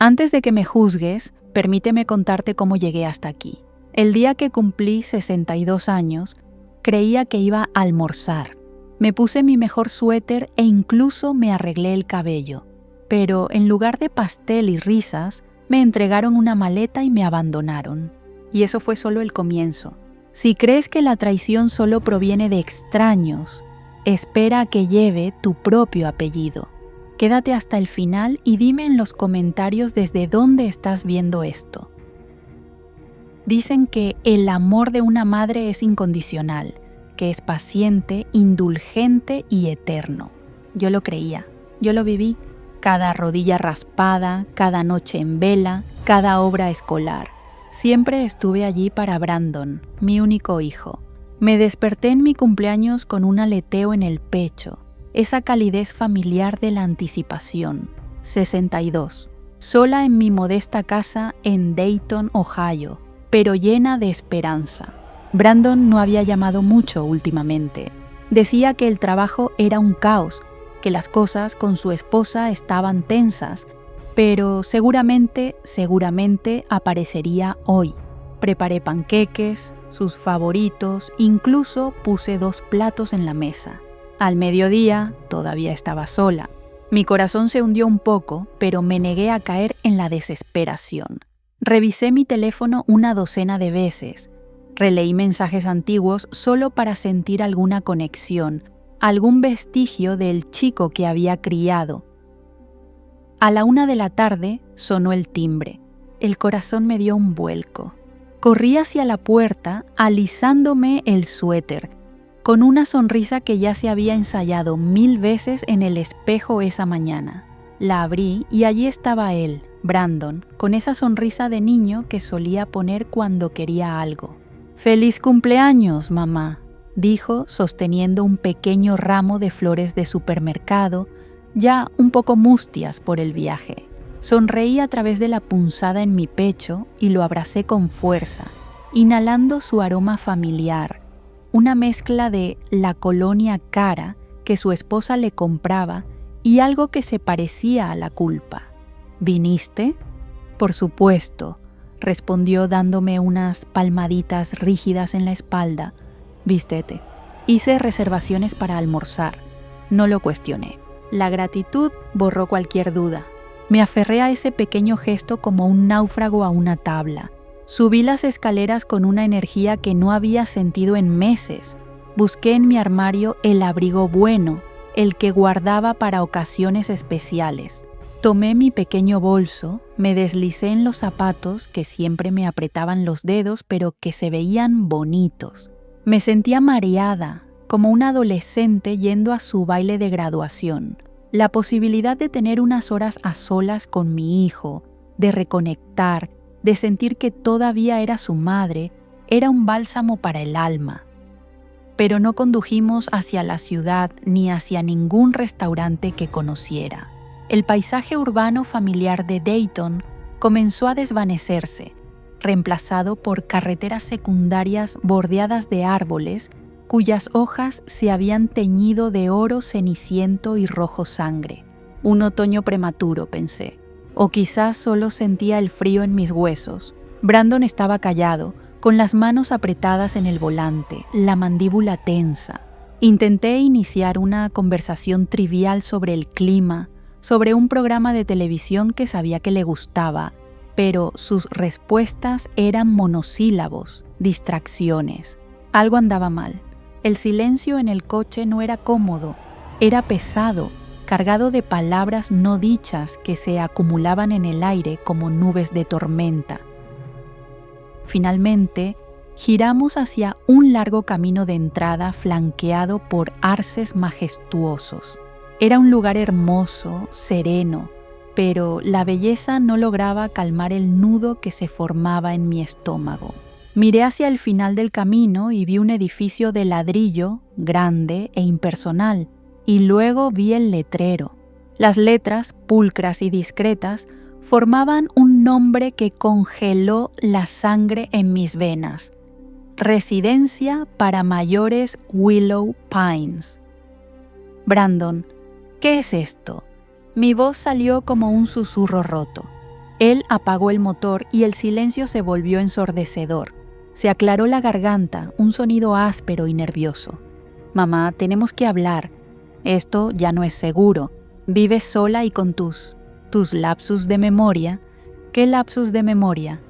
Antes de que me juzgues, permíteme contarte cómo llegué hasta aquí. El día que cumplí 62 años, creía que iba a almorzar. Me puse mi mejor suéter e incluso me arreglé el cabello. Pero en lugar de pastel y risas, me entregaron una maleta y me abandonaron. Y eso fue solo el comienzo. Si crees que la traición solo proviene de extraños, espera a que lleve tu propio apellido. Quédate hasta el final y dime en los comentarios desde dónde estás viendo esto. Dicen que el amor de una madre es incondicional, que es paciente, indulgente y eterno. Yo lo creía, yo lo viví. Cada rodilla raspada, cada noche en vela, cada obra escolar. Siempre estuve allí para Brandon, mi único hijo. Me desperté en mi cumpleaños con un aleteo en el pecho, esa calidez familiar de la anticipación. 62. Sola en mi modesta casa en Dayton, Ohio, pero llena de esperanza. Brandon no había llamado mucho últimamente. Decía que el trabajo era un caos, que las cosas con su esposa estaban tensas, pero seguramente aparecería hoy. Preparé panqueques, sus favoritos, incluso puse 2 platos en la mesa. Al mediodía todavía estaba sola. Mi corazón se hundió un poco, pero me negué a caer en la desesperación. Revisé mi teléfono una docena de veces. Releí mensajes antiguos solo para sentir alguna conexión, algún vestigio del chico que había criado. A la 1 de la tarde sonó el timbre. El corazón me dio un vuelco. Corrí hacia la puerta, alisándome el suéter, con una sonrisa que ya se había ensayado 1000 veces en el espejo esa mañana. La abrí y allí estaba él, Brandon, con esa sonrisa de niño que solía poner cuando quería algo. «¡Feliz cumpleaños, mamá!», dijo, sosteniendo un pequeño ramo de flores de supermercado, ya un poco mustias por el viaje. Sonreí a través de la punzada en mi pecho y lo abracé con fuerza, inhalando su aroma familiar, una mezcla de la colonia cara que su esposa le compraba y algo que se parecía a la culpa. «¿Viniste?». «Por supuesto», respondió dándome unas palmaditas rígidas en la espalda. «Vístete». Hice reservaciones para almorzar. No lo cuestioné. La gratitud borró cualquier duda. Me aferré a ese pequeño gesto como un náufrago a una tabla. Subí las escaleras con una energía que no había sentido en meses. Busqué en mi armario el abrigo bueno, el que guardaba para ocasiones especiales. Tomé mi pequeño bolso, me deslicé en los zapatos que siempre me apretaban los dedos pero que se veían bonitos. Me sentía mareada, como una adolescente yendo a su baile de graduación. La posibilidad de tener unas horas a solas con mi hijo, de reconectar, de sentir que todavía era su madre, era un bálsamo para el alma. Pero no condujimos hacia la ciudad ni hacia ningún restaurante que conociera. El paisaje urbano familiar de Dayton comenzó a desvanecerse, reemplazado por carreteras secundarias bordeadas de árboles cuyas hojas se habían teñido de oro ceniciento y rojo sangre. Un otoño prematuro, pensé. O quizás solo sentía el frío en mis huesos. Brandon estaba callado, con las manos apretadas en el volante, la mandíbula tensa. Intenté iniciar una conversación trivial sobre el clima, sobre un programa de televisión que sabía que le gustaba, pero sus respuestas eran monosílabos, distracciones. Algo andaba mal. El silencio en el coche no era cómodo, era pesado, cargado de palabras no dichas que se acumulaban en el aire como nubes de tormenta. Finalmente, giramos hacia un largo camino de entrada flanqueado por arces majestuosos. Era un lugar hermoso, sereno, pero la belleza no lograba calmar el nudo que se formaba en mi estómago. Miré hacia el final del camino y vi un edificio de ladrillo, grande e impersonal, y luego vi el letrero. Las letras, pulcras y discretas, formaban un nombre que congeló la sangre en mis venas. Residencia para mayores Willow Pines. «Brandon, ¿qué es esto?». Mi voz salió como un susurro roto. Él apagó el motor y el silencio se volvió ensordecedor. Se aclaró la garganta, un sonido áspero y nervioso. «Mamá, tenemos que hablar. Esto ya no es seguro. Vives sola y con tus lapsus de memoria». «¿Qué lapsus de memoria?».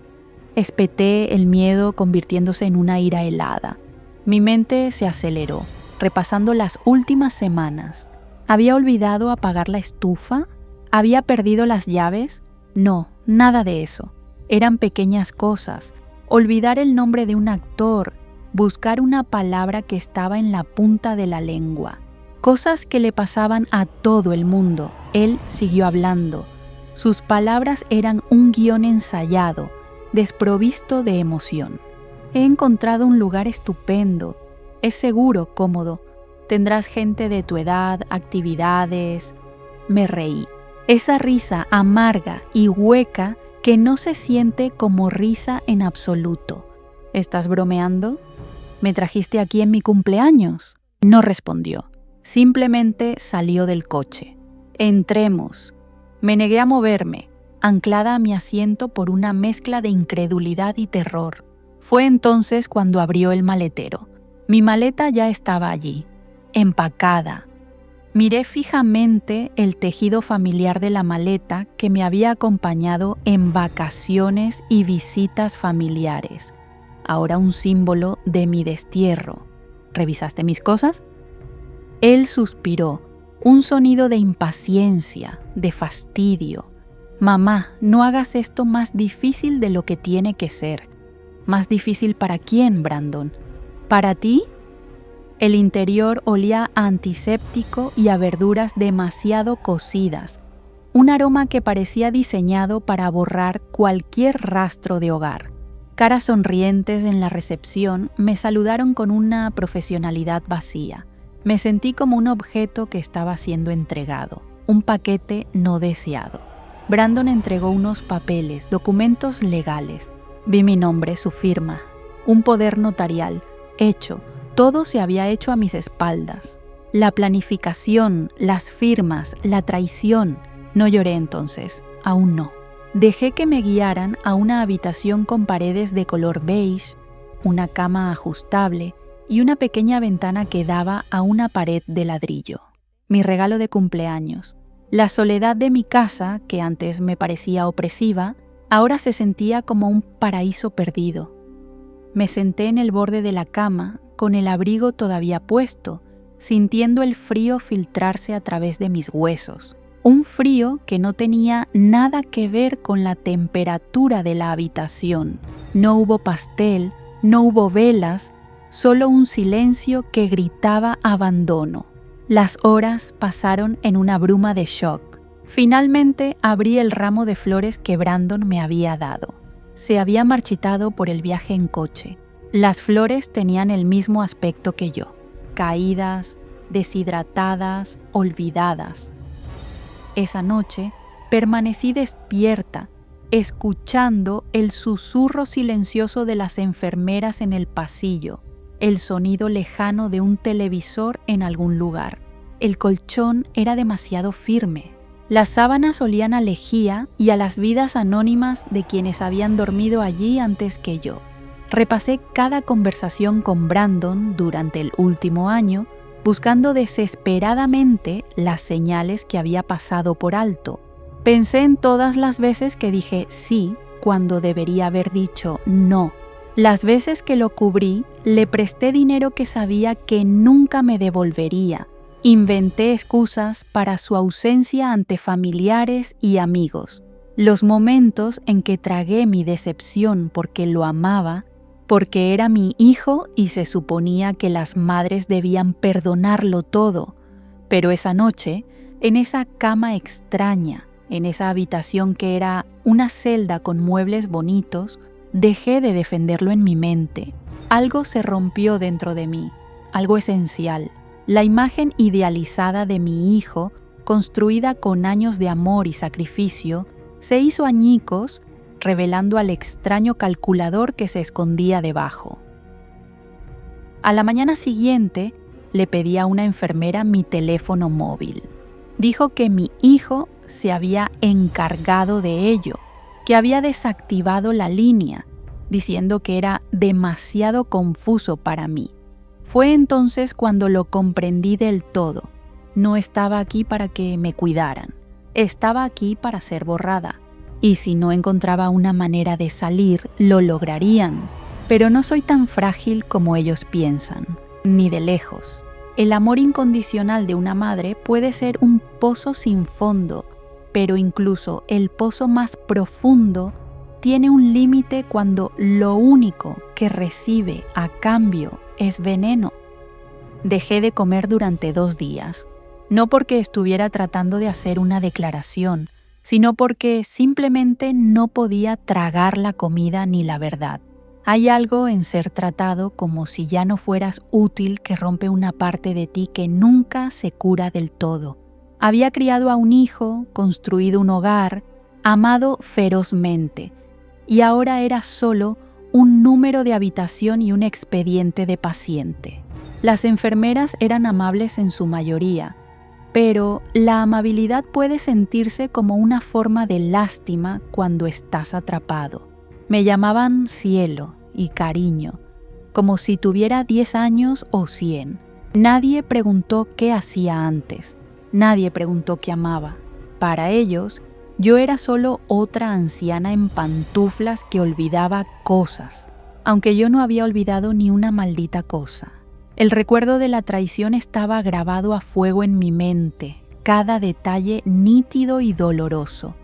Espeté, el miedo convirtiéndose en una ira helada. Mi mente se aceleró, repasando las últimas semanas. ¿Había olvidado apagar la estufa? ¿Había perdido las llaves? No, nada de eso. Eran pequeñas cosas. Olvidar el nombre de un actor, buscar una palabra que estaba en la punta de la lengua. Cosas que le pasaban a todo el mundo. Él siguió hablando. Sus palabras eran un guión ensayado, desprovisto de emoción. «He encontrado un lugar estupendo. Es seguro, cómodo. Tendrás gente de tu edad, actividades». Me reí. Esa risa amarga y hueca que no se siente como risa en absoluto. «¿Estás bromeando? ¿Me trajiste aquí en mi cumpleaños?». No respondió. Simplemente salió del coche. «Entremos». Me negué a moverme, anclada a mi asiento por una mezcla de incredulidad y terror. Fue entonces cuando abrió el maletero. Mi maleta ya estaba allí, empacada. Miré fijamente el tejido familiar de la maleta que me había acompañado en vacaciones y visitas familiares. Ahora un símbolo de mi destierro. «¿Revisaste mis cosas?». Él suspiró, un sonido de impaciencia, de fastidio. «Mamá, no hagas esto más difícil de lo que tiene que ser». «¿Más difícil para quién, Brandon? ¿Para ti?». El interior olía a antiséptico y a verduras demasiado cocidas, un aroma que parecía diseñado para borrar cualquier rastro de hogar. Caras sonrientes en la recepción me saludaron con una profesionalidad vacía. Me sentí como un objeto que estaba siendo entregado, un paquete no deseado. Brandon entregó unos papeles, documentos legales. Vi mi nombre, su firma, un poder notarial, hecho. Todo se había hecho a mis espaldas. La planificación, las firmas, la traición. No lloré entonces, aún no. Dejé que me guiaran a una habitación con paredes de color beige, una cama ajustable y una pequeña ventana que daba a una pared de ladrillo. Mi regalo de cumpleaños. La soledad de mi casa, que antes me parecía opresiva, ahora se sentía como un paraíso perdido. Me senté en el borde de la cama, con el abrigo todavía puesto, sintiendo el frío filtrarse a través de mis huesos. Un frío que no tenía nada que ver con la temperatura de la habitación. No hubo pastel, no hubo velas, solo un silencio que gritaba abandono. Las horas pasaron en una bruma de shock. Finalmente abrí el ramo de flores que Brandon me había dado. Se había marchitado por el viaje en coche. Las flores tenían el mismo aspecto que yo, caídas, deshidratadas, olvidadas. Esa noche permanecí despierta, escuchando el susurro silencioso de las enfermeras en el pasillo, el sonido lejano de un televisor en algún lugar. El colchón era demasiado firme. Las sábanas olían a lejía y a las vidas anónimas de quienes habían dormido allí antes que yo. Repasé cada conversación con Brandon durante el último año, buscando desesperadamente las señales que había pasado por alto. Pensé en todas las veces que dije sí cuando debería haber dicho no. Las veces que lo cubrí, le presté dinero que sabía que nunca me devolvería. Inventé excusas para su ausencia ante familiares y amigos. Los momentos en que tragué mi decepción porque lo amaba, porque era mi hijo y se suponía que las madres debían perdonarlo todo. Pero esa noche, en esa cama extraña, en esa habitación que era una celda con muebles bonitos, dejé de defenderlo en mi mente. Algo se rompió dentro de mí, algo esencial. La imagen idealizada de mi hijo, construida con años de amor y sacrificio, se hizo añicos, revelando al extraño calculador que se escondía debajo. A la mañana siguiente, le pedí a una enfermera mi teléfono móvil. Dijo que mi hijo se había encargado de ello. que había desactivado la línea, diciendo que era demasiado confuso para mí. Fue entonces cuando lo comprendí del todo. No estaba aquí para que me cuidaran, estaba aquí para ser borrada. Y si no encontraba una manera de salir, lo lograrían. Pero no soy tan frágil como ellos piensan, ni de lejos. El amor incondicional de una madre puede ser un pozo sin fondo, pero incluso el pozo más profundo tiene un límite cuando lo único que recibe a cambio es veneno. Dejé de comer durante 2 días, no porque estuviera tratando de hacer una declaración, sino porque simplemente no podía tragar la comida ni la verdad. Hay algo en ser tratado como si ya no fueras útil que rompe una parte de ti que nunca se cura del todo. Había criado a un hijo, construido un hogar, amado ferozmente, y ahora era solo un número de habitación y un expediente de paciente. Las enfermeras eran amables en su mayoría, pero la amabilidad puede sentirse como una forma de lástima cuando estás atrapado. Me llamaban cielo y cariño, como si tuviera 10 años o 100. Nadie preguntó qué hacía antes, nadie preguntó qué amaba. Para ellos, yo era solo otra anciana en pantuflas que olvidaba cosas, aunque yo no había olvidado ni una maldita cosa. El recuerdo de la traición estaba grabado a fuego en mi mente, cada detalle nítido y doloroso.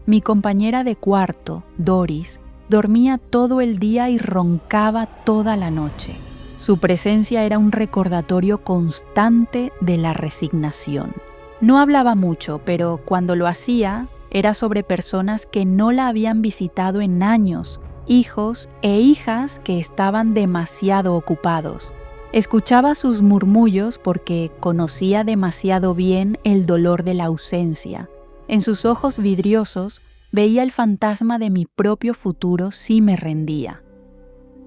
Mi compañera de cuarto, Doris, dormía todo el día y roncaba toda la noche. Su presencia era un recordatorio constante de la resignación. No hablaba mucho, pero cuando lo hacía, era sobre personas que no la habían visitado en años, hijos e hijas que estaban demasiado ocupados. Escuchaba sus murmullos porque conocía demasiado bien el dolor de la ausencia. En sus ojos vidriosos veía el fantasma de mi propio futuro si me rendía.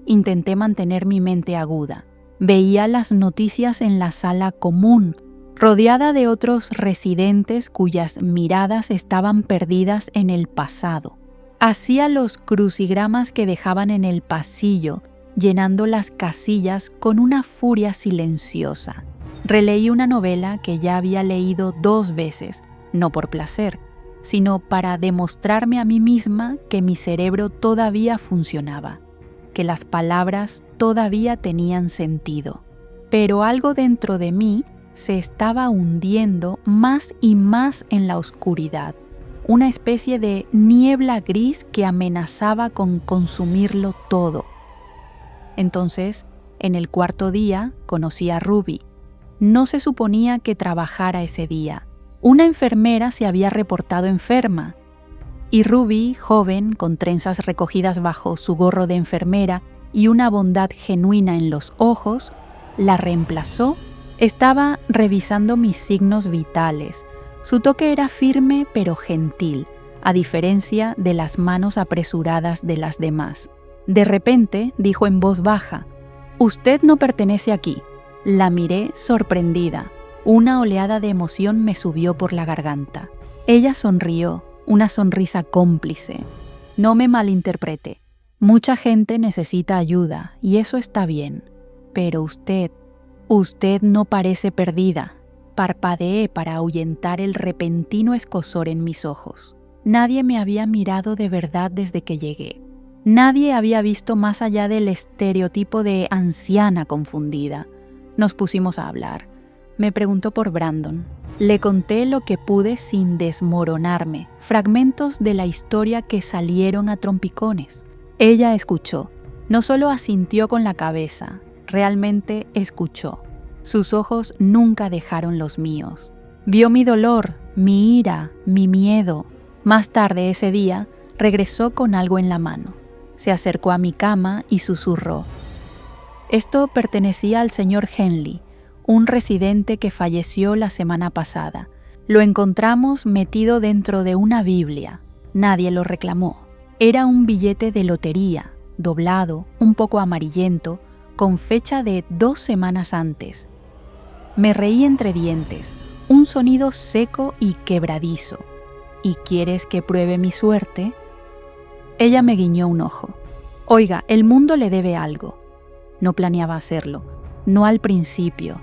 Intenté mantener mi mente aguda. Veía las noticias en la sala común, rodeada de otros residentes cuyas miradas estaban perdidas en el pasado. Hacía los crucigramas que dejaban en el pasillo, llenando las casillas con una furia silenciosa. Releí una novela que ya había leído 2 veces, no por placer, sino para demostrarme a mí misma que mi cerebro todavía funcionaba, que las palabras todavía tenían sentido. Pero algo dentro de mí se estaba hundiendo más y más en la oscuridad, una especie de niebla gris que amenazaba con consumirlo todo. Entonces, en el 4.º día, conocí a Ruby. No se suponía que trabajara ese día. Una enfermera se había reportado enferma, y Ruby, joven, con trenzas recogidas bajo su gorro de enfermera y una bondad genuina en los ojos, la reemplazó. Estaba revisando mis signos vitales. Su toque era firme pero gentil, a diferencia de las manos apresuradas de las demás. De repente dijo en voz baja: «Usted no pertenece aquí». La miré sorprendida. Una oleada de emoción me subió por la garganta. Ella sonrió, una sonrisa cómplice. No me malinterprete. Mucha gente necesita ayuda y eso está bien. Pero usted no parece perdida. Parpadeé para ahuyentar el repentino escozor en mis ojos. Nadie me había mirado de verdad desde que llegué. Nadie había visto más allá del estereotipo de anciana confundida. Nos pusimos a hablar. Me preguntó por Brandon. Le conté lo que pude sin desmoronarme, fragmentos de la historia que salieron a trompicones. Ella escuchó. No solo asintió con la cabeza, realmente escuchó. Sus ojos nunca dejaron los míos. Vio mi dolor, mi ira, mi miedo. Más tarde ese día, regresó con algo en la mano. Se acercó a mi cama y susurró: «Esto pertenecía al señor Henley, un residente que falleció la semana pasada. Lo encontramos metido dentro de una Biblia. Nadie lo reclamó. Era un billete de lotería, doblado, un poco amarillento, con fecha de 2 semanas antes». Me reí entre dientes, un sonido seco y quebradizo. y quieres que pruebe mi suerte. Ella me guiñó un ojo. Oiga, el mundo le debe algo. No planeaba hacerlo, no al principio.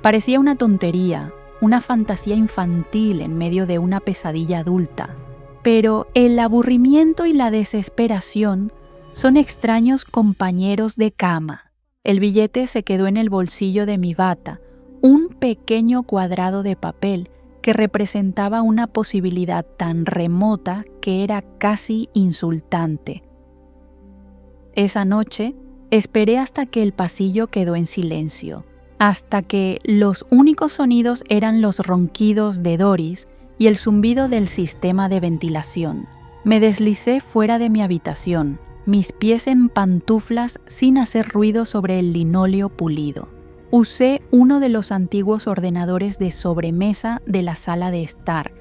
Parecía una tontería, una fantasía infantil en medio de una pesadilla adulta. Pero el aburrimiento y la desesperación son extraños compañeros de cama. El billete se quedó en el bolsillo de mi bata, un pequeño cuadrado de papel que representaba una posibilidad tan remota que era casi insultante. Esa noche esperé hasta que el pasillo quedó en silencio, hasta que los únicos sonidos eran los ronquidos de Doris y el zumbido del sistema de ventilación. Me deslicé fuera de mi habitación, mis pies en pantuflas sin hacer ruido sobre el linóleo pulido. Usé uno de los antiguos ordenadores de sobremesa de la sala de estar,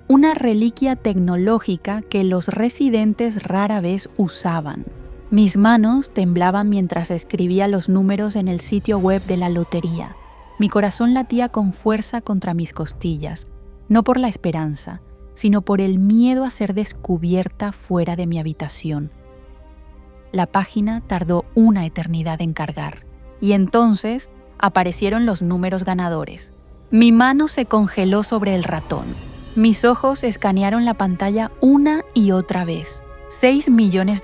una reliquia tecnológica que los residentes rara vez usaban. Mis manos temblaban mientras escribía los números en el sitio web de la lotería. Mi corazón latía con fuerza contra mis costillas, no por la esperanza, sino por el miedo a ser descubierta fuera de mi habitación. La página tardó una eternidad en cargar, y entonces aparecieron los números ganadores. Mi mano se congeló sobre el ratón. Mis ojos escanearon la pantalla una y otra vez. $6 millones.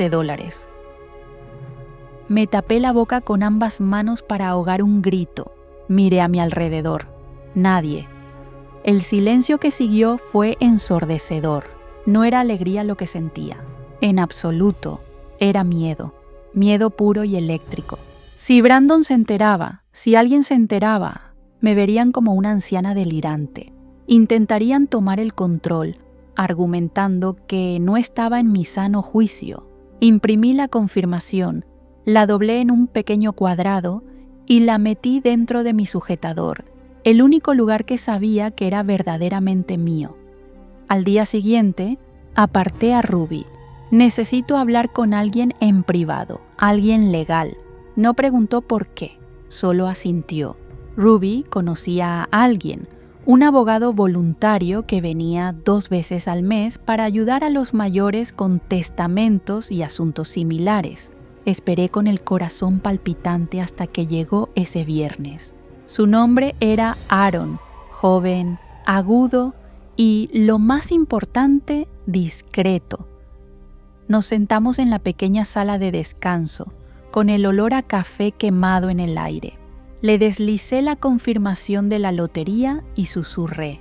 Me tapé la boca con ambas manos para ahogar un grito. Miré a mi alrededor. Nadie. El silencio que siguió fue ensordecedor. No era alegría lo que sentía. En absoluto. Era miedo. Miedo puro y eléctrico. Si Brandon se enteraba, si alguien se enteraba, me verían como una anciana delirante. Intentarían tomar el control, argumentando que no estaba en mi sano juicio. Imprimí la confirmación, la doblé en un pequeño cuadrado y la metí dentro de mi sujetador, el único lugar que sabía que era verdaderamente mío. Al día siguiente, aparté a Ruby. Necesito hablar con alguien en privado, alguien legal. No preguntó por qué, solo asintió. Ruby conocía a alguien, un abogado voluntario que venía 2 veces al mes para ayudar a los mayores con testamentos y asuntos similares. Esperé con el corazón palpitante hasta que llegó ese viernes. Su nombre era Aaron, joven, agudo y, lo más importante, discreto. Nos sentamos en la pequeña sala de descanso, con el olor a café quemado en el aire. Le deslicé la confirmación de la lotería y susurré: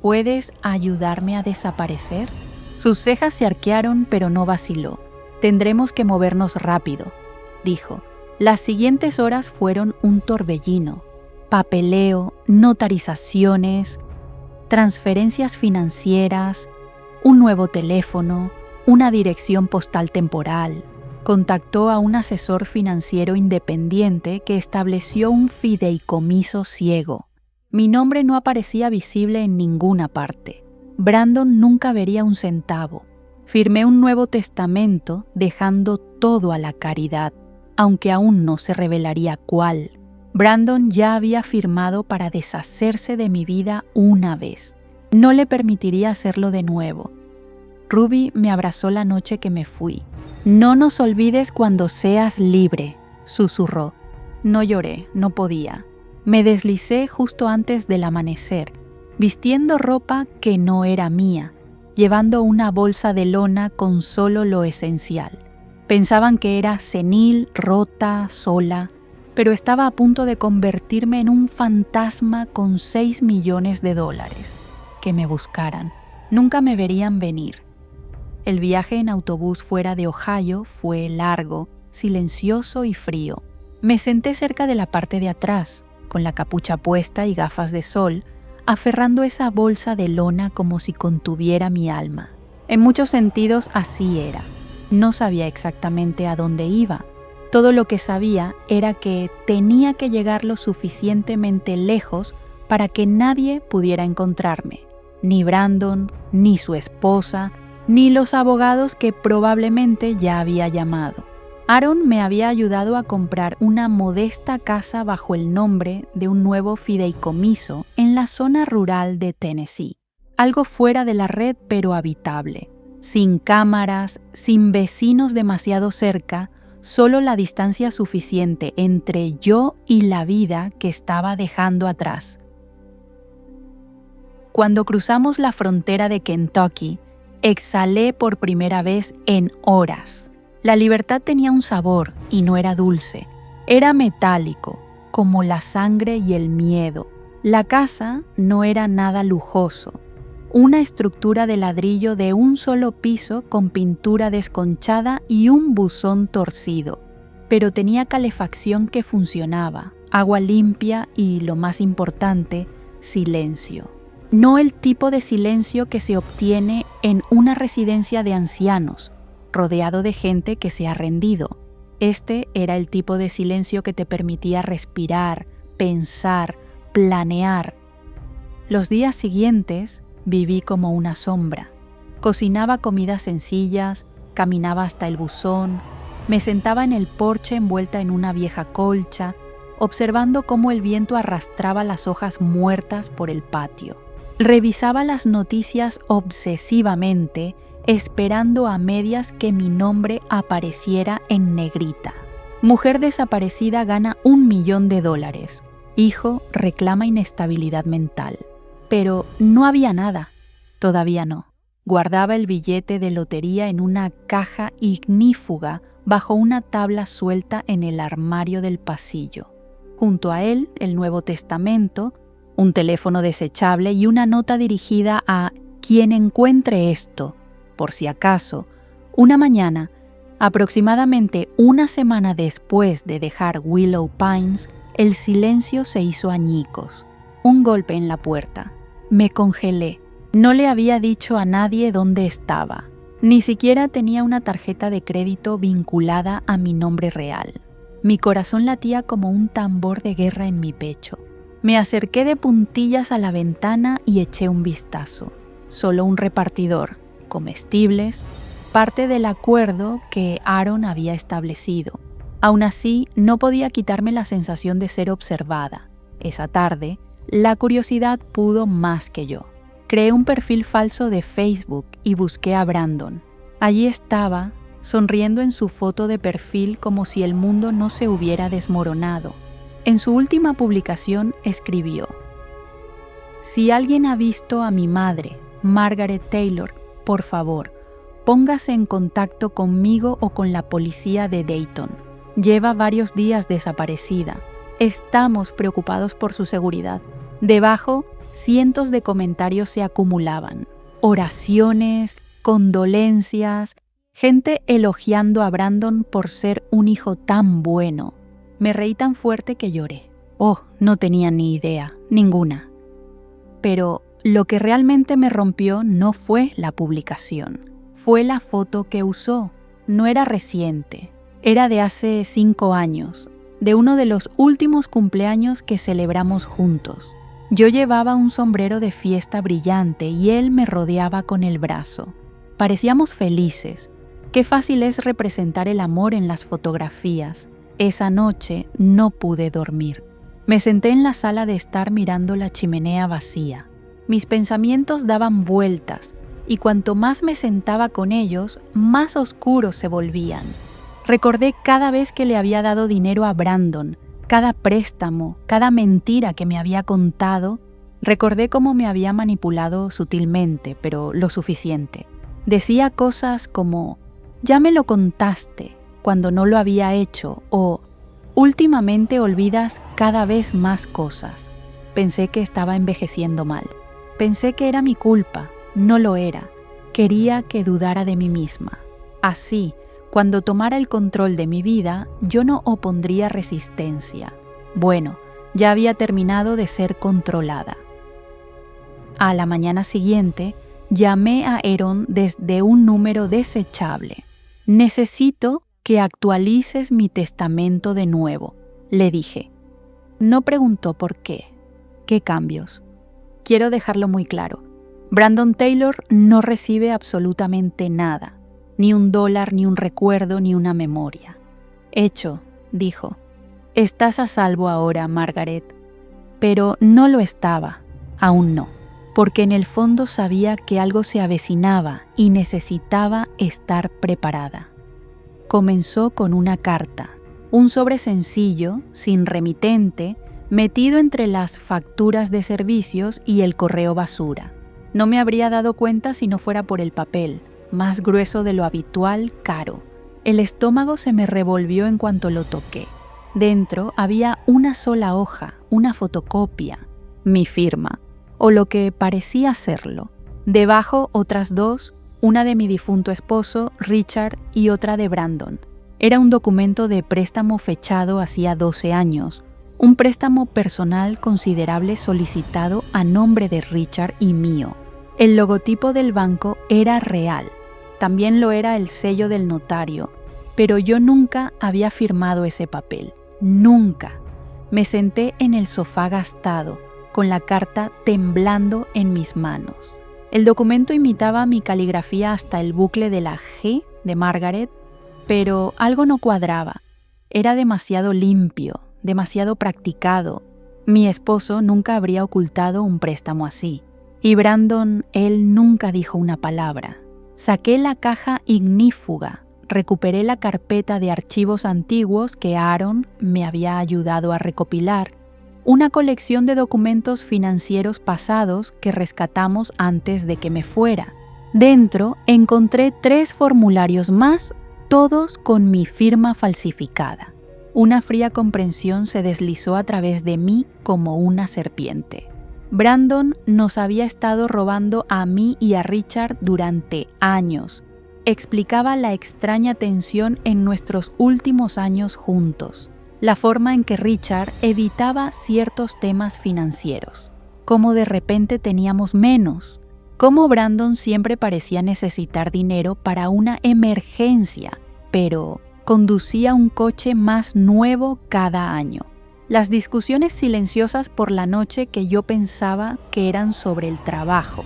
¿puedes ayudarme a desaparecer? Sus cejas se arquearon, pero no vaciló. Tendremos que movernos rápido, dijo. Las siguientes horas fueron un torbellino. Papeleo, notarizaciones, transferencias financieras, un nuevo teléfono, una dirección postal temporal. Contactó a un asesor financiero independiente que estableció un fideicomiso ciego. Mi nombre no aparecía visible en ninguna parte. Brandon nunca vería un centavo. Firmé un nuevo testamento dejando todo a la caridad, aunque aún no se revelaría cuál. Brandon ya había firmado para deshacerse de mi vida una vez. No le permitiría hacerlo de nuevo. Ruby me abrazó la noche que me fui. «No nos olvides cuando seas libre», susurró. No lloré, no podía. Me deslicé justo antes del amanecer, vistiendo ropa que no era mía, llevando una bolsa de lona con solo lo esencial. Pensaban que era senil, rota, sola, pero estaba a punto de convertirme en un fantasma con $6 millones. Que me buscaran. Nunca me verían venir. El viaje en autobús fuera de Ohio fue largo, silencioso y frío. Me senté cerca de la parte de atrás, con la capucha puesta y gafas de sol, aferrando esa bolsa de lona como si contuviera mi alma. En muchos sentidos así era. No sabía exactamente a dónde iba. Todo lo que sabía era que tenía que llegar lo suficientemente lejos para que nadie pudiera encontrarme. Ni Brandon, ni su esposa, ni los abogados que probablemente ya había llamado. Aaron me había ayudado a comprar una modesta casa bajo el nombre de un nuevo fideicomiso en la zona rural de Tennessee. algo fuera de la red pero habitable, sin cámaras, sin vecinos demasiado cerca, solo la distancia suficiente entre yo y la vida que estaba dejando atrás. Cuando cruzamos la frontera de Kentucky, exhalé por primera vez en horas. La libertad tenía un sabor y no era dulce. Era metálico, como la sangre y el miedo. La casa no era nada lujoso. Una estructura de ladrillo de un solo piso con pintura desconchada y un buzón torcido. Pero tenía calefacción que funcionaba, agua limpia y, lo más importante, silencio. No el tipo de silencio que se obtiene en una residencia de ancianos, rodeado de gente que se ha rendido. Este era el tipo de silencio que te permitía respirar, pensar, planear. Los días siguientes viví como una sombra. Cocinaba comidas sencillas, caminaba hasta el buzón, me sentaba en el porche envuelta en una vieja colcha, observando cómo el viento arrastraba las hojas muertas por el patio. Revisaba las noticias obsesivamente, esperando a medias que mi nombre apareciera en negrita. Mujer desaparecida gana $1 millón. Hijo reclama inestabilidad mental. Pero no había nada. Todavía no. Guardaba el billete de lotería en una caja ignífuga bajo una tabla suelta en el armario del pasillo. Junto a él, el Nuevo Testamento, un teléfono desechable y una nota dirigida a quien encuentre esto. Por si acaso, una mañana, aproximadamente una semana después de dejar Willow Pines, el silencio se hizo añicos. Un golpe en la puerta. Me congelé. No le había dicho a nadie dónde estaba. Ni siquiera tenía una tarjeta de crédito vinculada a mi nombre real. Mi corazón latía como un tambor de guerra en mi pecho. Me acerqué de puntillas a la ventana y eché un vistazo. Solo un repartidor, comestibles, parte del acuerdo que Aaron había establecido. Aún así, no podía quitarme la sensación de ser observada. Esa tarde, la curiosidad pudo más que yo. Creé un perfil falso de Facebook y busqué a Brandon. Allí estaba, sonriendo en su foto de perfil como si el mundo no se hubiera desmoronado. En su última publicación escribió: Si alguien ha visto a mi madre, Margaret Taylor, por favor, póngase en contacto conmigo o con la policía de Dayton. Lleva varios días desaparecida. Estamos preocupados por su seguridad. Debajo, cientos de comentarios se acumulaban. Oraciones, condolencias, gente elogiando a Brandon por ser un hijo tan bueno. Me reí tan fuerte que lloré. Oh, no tenía ni idea, ninguna. Pero lo que realmente me rompió no fue la publicación. Fue la foto que usó. No era reciente. Era de hace 5 años, de uno de los últimos cumpleaños que celebramos juntos. Yo llevaba un sombrero de fiesta brillante y él me rodeaba con el brazo. Parecíamos felices. Qué fácil es representar el amor en las fotografías. Esa noche no pude dormir. Me senté en la sala de estar mirando la chimenea vacía. Mis pensamientos daban vueltas y cuanto más me sentaba con ellos, más oscuros se volvían. Recordé cada vez que le había dado dinero a Brandon, cada préstamo, cada mentira que me había contado. Recordé cómo me había manipulado sutilmente, pero lo suficiente. Decía cosas como: ya me lo contaste, cuando no lo había hecho, o últimamente olvidas cada vez más cosas. Pensé que estaba envejeciendo mal. Pensé que era mi culpa. No lo era. Quería que dudara de mí misma. Así, cuando tomara el control de mi vida, yo no opondría resistencia. Bueno, ya había terminado de ser controlada. A la mañana siguiente, llamé a Aaron desde un número desechable. Necesito que actualices mi testamento de nuevo, le dije. No preguntó por qué. ¿Qué cambios? Quiero dejarlo muy claro. Brandon Taylor no recibe absolutamente nada. Ni $1, ni un recuerdo, ni una memoria. Hecho, dijo. Estás a salvo ahora, Margaret. Pero no lo estaba. Aún no. porque en el fondo sabía que algo se avecinaba y necesitaba estar preparada. Comenzó con una carta, un sobre sencillo, sin remitente, metido entre las facturas de servicios y el correo basura. No me habría dado cuenta si no fuera por el papel, más grueso de lo habitual, caro. El estómago se me revolvió en cuanto lo toqué. Dentro había una sola hoja, una fotocopia, mi firma, o lo que parecía serlo. Debajo otras dos, una de mi difunto esposo, Richard, y otra de Brandon. Era un documento de préstamo fechado hacía 12 años, un préstamo personal considerable solicitado a nombre de Richard y mío. El logotipo del banco era real, también lo era el sello del notario, pero yo nunca había firmado ese papel, nunca. Me senté en el sofá gastado, con la carta temblando en mis manos. El documento imitaba mi caligrafía hasta el bucle de la G de Margaret, pero algo no cuadraba. Era demasiado limpio, demasiado practicado. Mi esposo nunca habría ocultado un préstamo así. Y Brandon, él nunca dijo una palabra. Saqué la caja ignífuga, recuperé la carpeta de archivos antiguos que Aaron me había ayudado a recopilar, una colección de documentos financieros pasados que rescatamos antes de que me fuera. Dentro encontré 3 formularios más, todos con mi firma falsificada. Una fría comprensión se deslizó a través de mí como una serpiente. Brandon nos había estado robando a mí y a Richard durante años. Explicaba la extraña tensión en nuestros últimos años juntos, la forma en que Richard evitaba ciertos temas financieros, cómo de repente teníamos menos, cómo Brandon siempre parecía necesitar dinero para una emergencia, pero conducía un coche más nuevo cada año. Las discusiones silenciosas por la noche que yo pensaba que eran sobre el trabajo,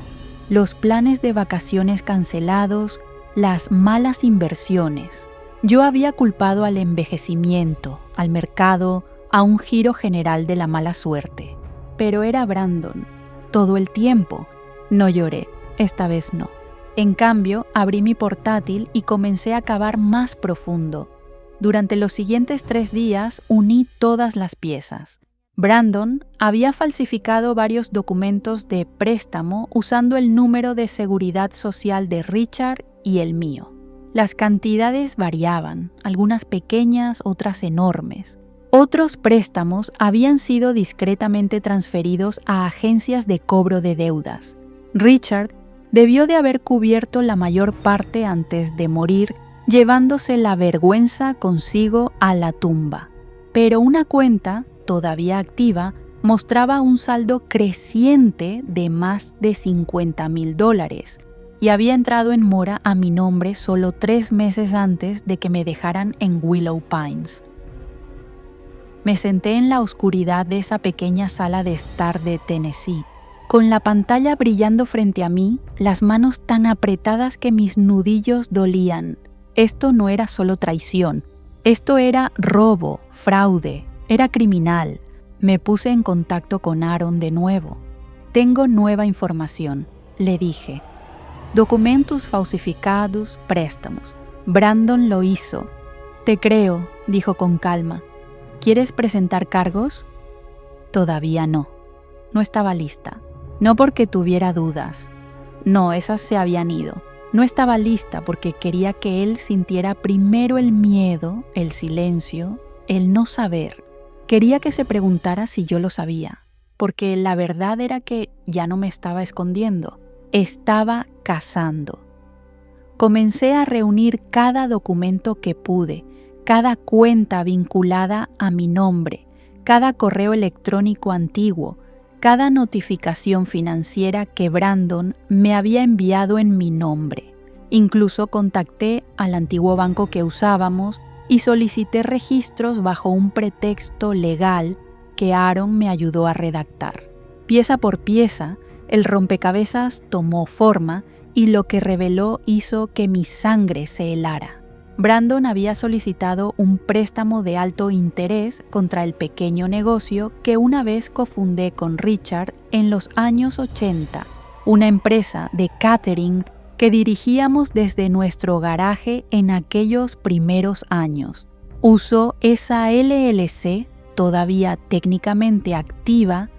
los planes de vacaciones cancelados, las malas inversiones. Yo había culpado al envejecimiento, al mercado, a un giro general de la mala suerte. Pero era Brandon, todo el tiempo. No lloré, esta vez no. En cambio, abrí mi portátil y comencé a cavar más profundo. Durante los siguientes 3 días uní todas las piezas. Brandon había falsificado varios documentos de préstamo usando el número de seguridad social de Richard y el mío. Las cantidades variaban, algunas pequeñas, otras enormes. Otros préstamos habían sido discretamente transferidos a agencias de cobro de deudas. Richard debió de haber cubierto la mayor parte antes de morir, llevándose la vergüenza consigo a la tumba. Pero una cuenta, todavía activa, mostraba un saldo creciente de más de $50,000 y había entrado en mora a mi nombre solo 3 meses antes de que me dejaran en Willow Pines. Me senté en la oscuridad de esa pequeña sala de estar de Tennessee, con la pantalla brillando frente a mí, las manos tan apretadas que mis nudillos dolían. Esto no era solo traición, esto era robo, fraude, era criminal. Me puse en contacto con Aaron de nuevo. Tengo nueva información, le dije. Documentos falsificados, préstamos. Brandon lo hizo. Te creo, dijo con calma. ¿Quieres presentar cargos? Todavía no. No estaba lista. No porque tuviera dudas. No, esas se habían ido. No estaba lista porque quería que él sintiera primero el miedo, el silencio, el no saber. Quería que se preguntara si yo lo sabía, porque la verdad era que ya no me estaba escondiendo. Estaba cazando. Comencé a reunir cada documento que pude, cada cuenta vinculada a mi nombre, cada correo electrónico antiguo, cada notificación financiera que Brandon me había enviado en mi nombre. Incluso contacté al antiguo banco que usábamos y solicité registros bajo un pretexto legal que Aaron me ayudó a redactar. Pieza por pieza, el rompecabezas tomó forma y lo que reveló hizo que mi sangre se helara. Brandon había solicitado un préstamo de alto interés contra el pequeño negocio que una vez cofundé con Richard en los años 80 una empresa de catering que dirigíamos desde nuestro garaje en aquellos primeros años. Usó esa LLC, todavía técnicamente activa,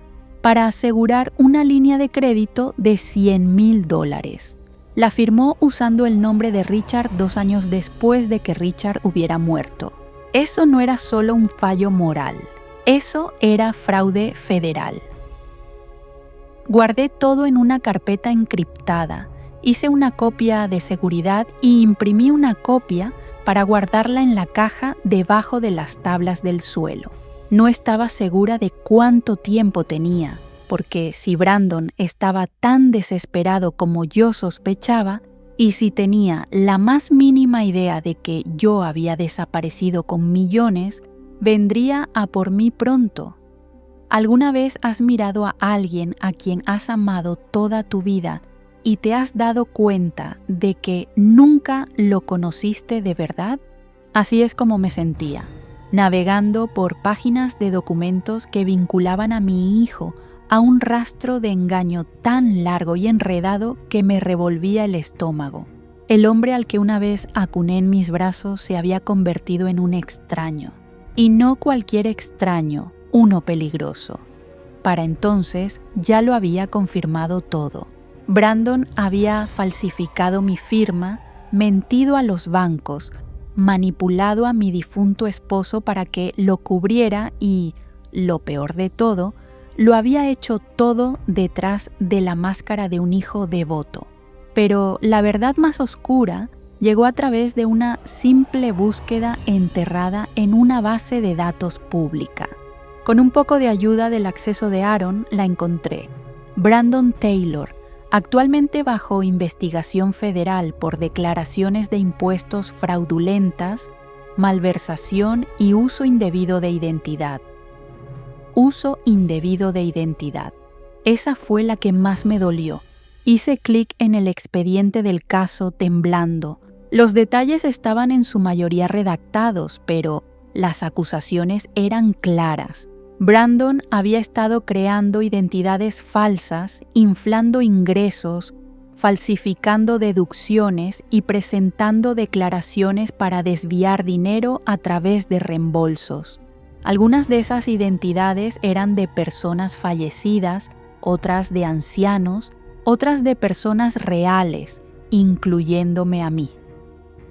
para asegurar una línea de crédito de $100,000. La firmó usando el nombre de Richard 2 años después de que Richard hubiera muerto. Eso no era solo un fallo moral, eso era fraude federal. Guardé todo en una carpeta encriptada, hice una copia de seguridad y imprimí una copia para guardarla en la caja debajo de las tablas del suelo. No estaba segura de cuánto tiempo tenía, porque si Brandon estaba tan desesperado como yo sospechaba, y si tenía la más mínima idea de que yo había desaparecido con millones, vendría a por mí pronto. ¿Alguna vez has mirado a alguien a quien has amado toda tu vida y te has dado cuenta de que nunca lo conociste de verdad? Así es como me sentía, navegando por páginas de documentos que vinculaban a mi hijo a un rastro de engaño tan largo y enredado que me revolvía el estómago. El hombre al que una vez acuné en mis brazos se había convertido en un extraño. Y no cualquier extraño, uno peligroso. Para entonces ya lo había confirmado todo. Brandon había falsificado mi firma, mentido a los bancos, manipulado a mi difunto esposo para que lo cubriera y, lo peor de todo, lo había hecho todo detrás de la máscara de un hijo devoto. Pero la verdad más oscura llegó a través de una simple búsqueda enterrada en una base de datos pública. Con un poco de ayuda del acceso de Aaron, la encontré. Brandon Taylor, actualmente bajo investigación federal por declaraciones de impuestos fraudulentas, malversación y uso indebido de identidad. Uso indebido de identidad. Esa fue la que más me dolió. Hice clic en el expediente del caso temblando. Los detalles estaban en su mayoría redactados, pero las acusaciones eran claras. Brandon había estado creando identidades falsas, inflando ingresos, falsificando deducciones y presentando declaraciones para desviar dinero a través de reembolsos. Algunas de esas identidades eran de personas fallecidas, otras de ancianos, otras de personas reales, incluyéndome a mí.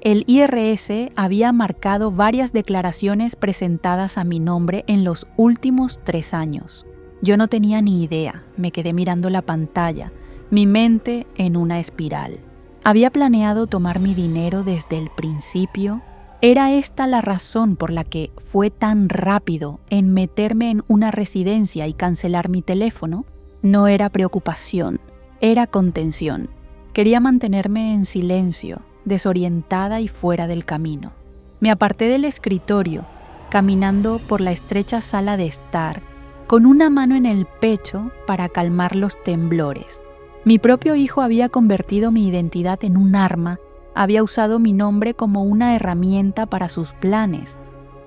El IRS había marcado varias declaraciones presentadas a mi nombre en los últimos 3 años. Yo no tenía ni idea, me quedé mirando la pantalla, mi mente en una espiral. ¿Había planeado tomar mi dinero desde el principio? ¿Era esta la razón por la que fue tan rápido en meterme en una residencia y cancelar mi teléfono? No era preocupación, era contención. Quería mantenerme en silencio, desorientada y fuera del camino. Me aparté del escritorio, caminando por la estrecha sala de estar, con una mano en el pecho para calmar los temblores. Mi propio hijo había convertido mi identidad en un arma, había usado mi nombre como una herramienta para sus planes,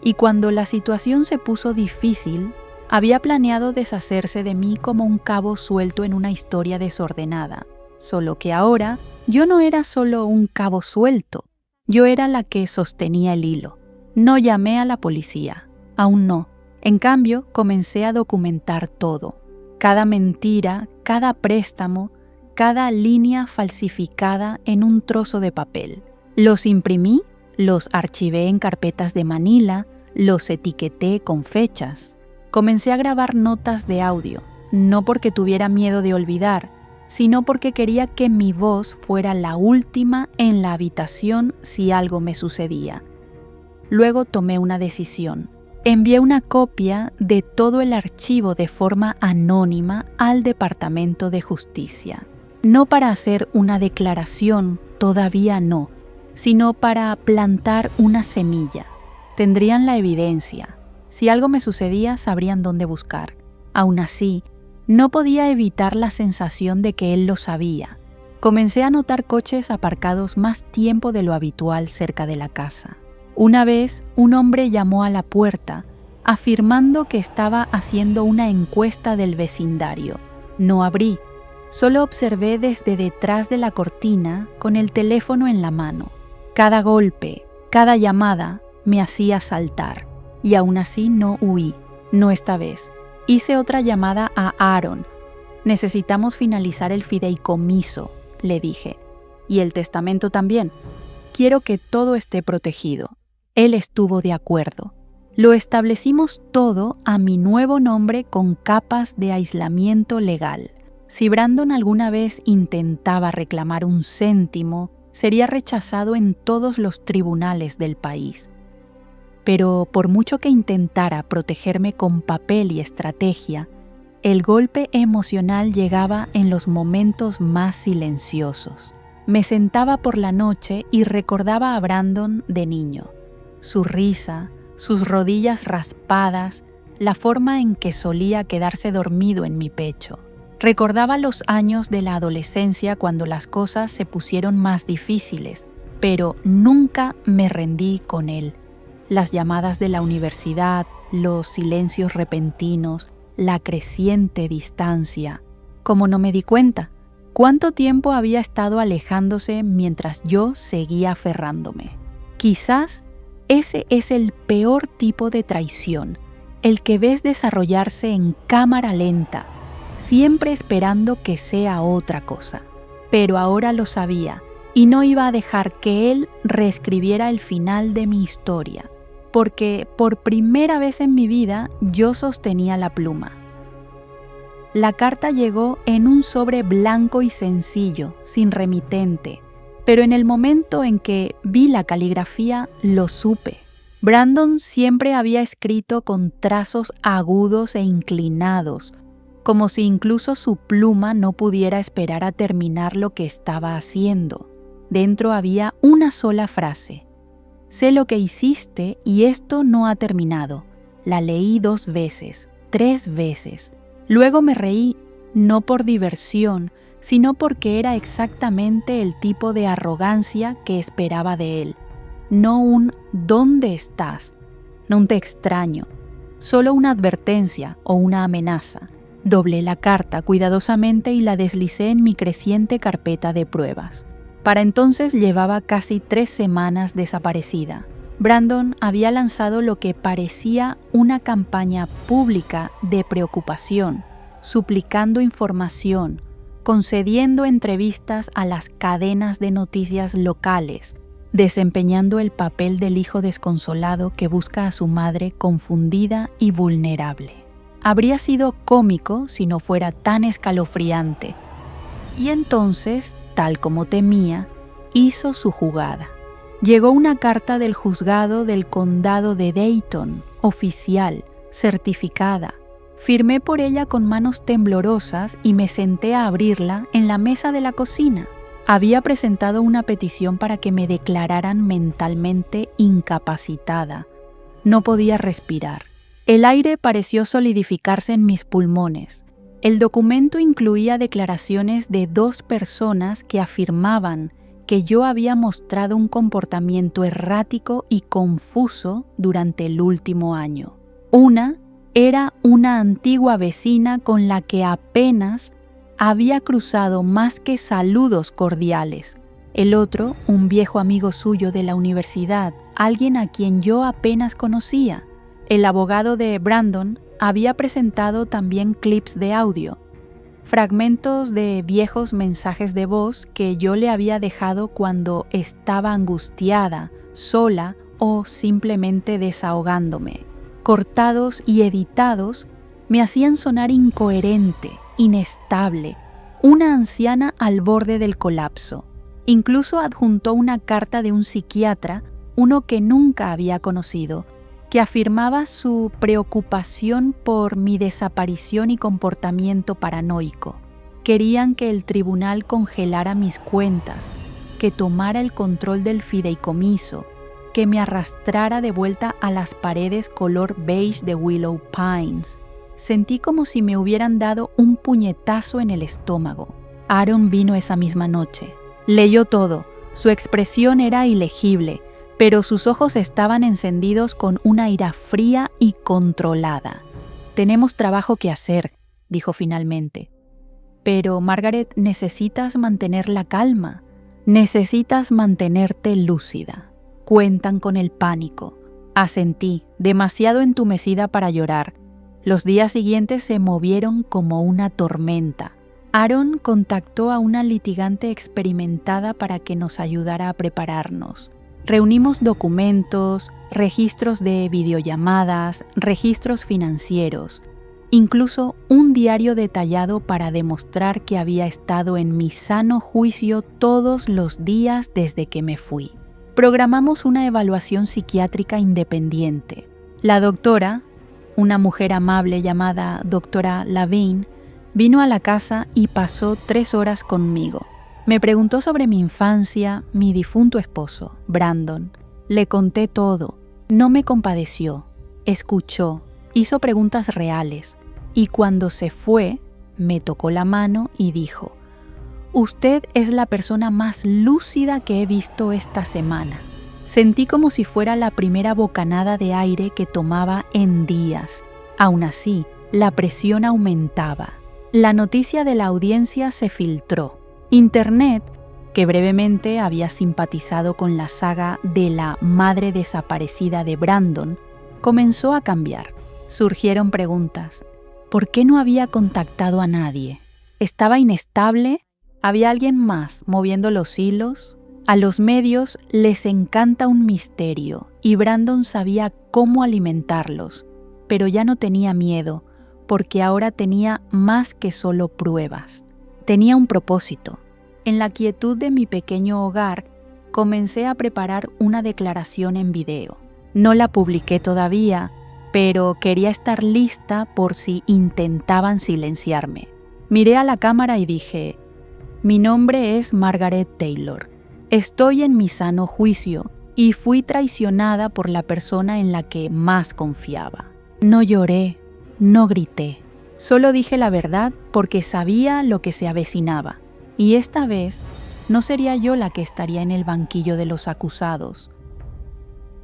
y cuando la situación se puso difícil, había planeado deshacerse de mí como un cabo suelto en una historia desordenada. Solo que ahora yo no era solo un cabo suelto, yo era la que sostenía el hilo. No llamé a la policía, aún no. En cambio, comencé a documentar todo. Cada mentira, cada préstamo, cada línea falsificada en un trozo de papel. Los imprimí, los archivé en carpetas de Manila, los etiqueté con fechas. Comencé a grabar notas de audio, no porque tuviera miedo de olvidar, sino porque quería que mi voz fuera la última en la habitación si algo me sucedía. Luego tomé una decisión. Envié una copia de todo el archivo de forma anónima al Departamento de Justicia. No para hacer una declaración, todavía no, sino para plantar una semilla. Tendrían la evidencia. Si algo me sucedía, sabrían dónde buscar. Aún así, no podía evitar la sensación de que él lo sabía. Comencé a notar coches aparcados más tiempo de lo habitual cerca de la casa. Una vez, un hombre llamó a la puerta, afirmando que estaba haciendo una encuesta del vecindario. No abrí. Solo observé desde detrás de la cortina con el teléfono en la mano. Cada golpe, cada llamada me hacía saltar. Y aún así no huí, no esta vez. Hice otra llamada a Aaron. Necesitamos finalizar el fideicomiso, le dije. Y el testamento también. Quiero que todo esté protegido. Él estuvo de acuerdo. Lo establecimos todo a mi nuevo nombre con capas de aislamiento legal. Si Brandon alguna vez intentaba reclamar un céntimo, sería rechazado en todos los tribunales del país. Pero por mucho que intentara protegerme con papel y estrategia, el golpe emocional llegaba en los momentos más silenciosos. Me sentaba por la noche y recordaba a Brandon de niño. Su risa, sus rodillas raspadas, la forma en que solía quedarse dormido en mi pecho. Recordaba los años de la adolescencia cuando las cosas se pusieron más difíciles, pero nunca me rendí con él. Las llamadas de la universidad, los silencios repentinos, la creciente distancia. Como no me di cuenta, ¿cuánto tiempo había estado alejándose mientras yo seguía aferrándome? Quizás ese es el peor tipo de traición, el que ves desarrollarse en cámara lenta, siempre esperando que sea otra cosa. Pero ahora lo sabía y no iba a dejar que él reescribiera el final de mi historia, porque por primera vez en mi vida yo sostenía la pluma. La carta llegó en un sobre blanco y sencillo, sin remitente, pero en el momento en que vi la caligrafía lo supe. Brandon siempre había escrito con trazos agudos e inclinados, como si incluso su pluma no pudiera esperar a terminar lo que estaba haciendo. Dentro había una sola frase: «Sé lo que hiciste y esto no ha terminado». La leí 2 veces, 3 veces. Luego me reí, no por diversión, sino porque era exactamente el tipo de arrogancia que esperaba de él. No un «¿dónde estás?», no un «te extraño», solo una advertencia o una amenaza. Doblé la carta cuidadosamente y la deslicé en mi creciente carpeta de pruebas. Para entonces llevaba casi 3 semanas desaparecida. Brandon había lanzado lo que parecía una campaña pública de preocupación, suplicando información, concediendo entrevistas a las cadenas de noticias locales, desempeñando el papel del hijo desconsolado que busca a su madre confundida y vulnerable. Habría sido cómico si no fuera tan escalofriante. Y entonces, tal como temía, hizo su jugada. Llegó una carta del juzgado del condado de Dayton, oficial, certificada. Firmé por ella con manos temblorosas y me senté a abrirla en la mesa de la cocina. Había presentado una petición para que me declararan mentalmente incapacitada. No podía respirar. El aire pareció solidificarse en mis pulmones. El documento incluía declaraciones de 2 personas que afirmaban que yo había mostrado un comportamiento errático y confuso durante el último año. Una era una antigua vecina con la que apenas había cruzado más que saludos cordiales. El otro, un viejo amigo suyo de la universidad, alguien a quien yo apenas conocía. El abogado de Brandon había presentado también clips de audio, fragmentos de viejos mensajes de voz que yo le había dejado cuando estaba angustiada, sola o simplemente desahogándome. Cortados y editados, me hacían sonar incoherente, inestable, una anciana al borde del colapso. Incluso adjuntó una carta de un psiquiatra, uno que nunca había conocido, que afirmaba su preocupación por mi desaparición y comportamiento paranoico. Querían que el tribunal congelara mis cuentas, que tomara el control del fideicomiso, que me arrastrara de vuelta a las paredes color beige de Willow Pines. Sentí como si me hubieran dado un puñetazo en el estómago. Aaron vino esa misma noche. Leyó todo. Su expresión era ilegible, pero sus ojos estaban encendidos con una ira fría y controlada. «Tenemos trabajo que hacer», dijo finalmente. Pero, Margaret, necesitas mantener la calma. Necesitas mantenerte lúcida. Cuentan con el pánico. Asentí, demasiado entumecida para llorar. Los días siguientes se movieron como una tormenta. Aaron contactó a una litigante experimentada para que nos ayudara a prepararnos. Reunimos documentos, registros de videollamadas, registros financieros, incluso un diario detallado para demostrar que había estado en mi sano juicio todos los días desde que me fui. Programamos una evaluación psiquiátrica independiente. La doctora, una mujer amable llamada doctora Lavigne, vino a la casa y pasó 3 horas conmigo. Me preguntó sobre mi infancia, mi difunto esposo, Brandon. Le conté todo. No me compadeció, escuchó, hizo preguntas reales y cuando se fue, me tocó la mano y dijo: «Usted es la persona más lúcida que he visto esta semana». Sentí como si fuera la primera bocanada de aire que tomaba en días. Aún así, la presión aumentaba. La noticia de la audiencia se filtró. Internet, que brevemente había simpatizado con la saga de la madre desaparecida de Brandon, comenzó a cambiar. Surgieron preguntas. ¿Por qué no había contactado a nadie? ¿Estaba inestable? ¿Había alguien más moviendo los hilos? A los medios les encanta un misterio y Brandon sabía cómo alimentarlos, pero ya no tenía miedo porque ahora tenía más que solo pruebas. Tenía un propósito. En la quietud de mi pequeño hogar, comencé a preparar una declaración en video. No la publiqué todavía, pero quería estar lista por si intentaban silenciarme. Miré a la cámara y dije: «Mi nombre es Margaret Taylor. Estoy en mi sano juicio y fui traicionada por la persona en la que más confiaba». No lloré, no grité. Solo dije la verdad porque sabía lo que se avecinaba. Y esta vez no sería yo la que estaría en el banquillo de los acusados.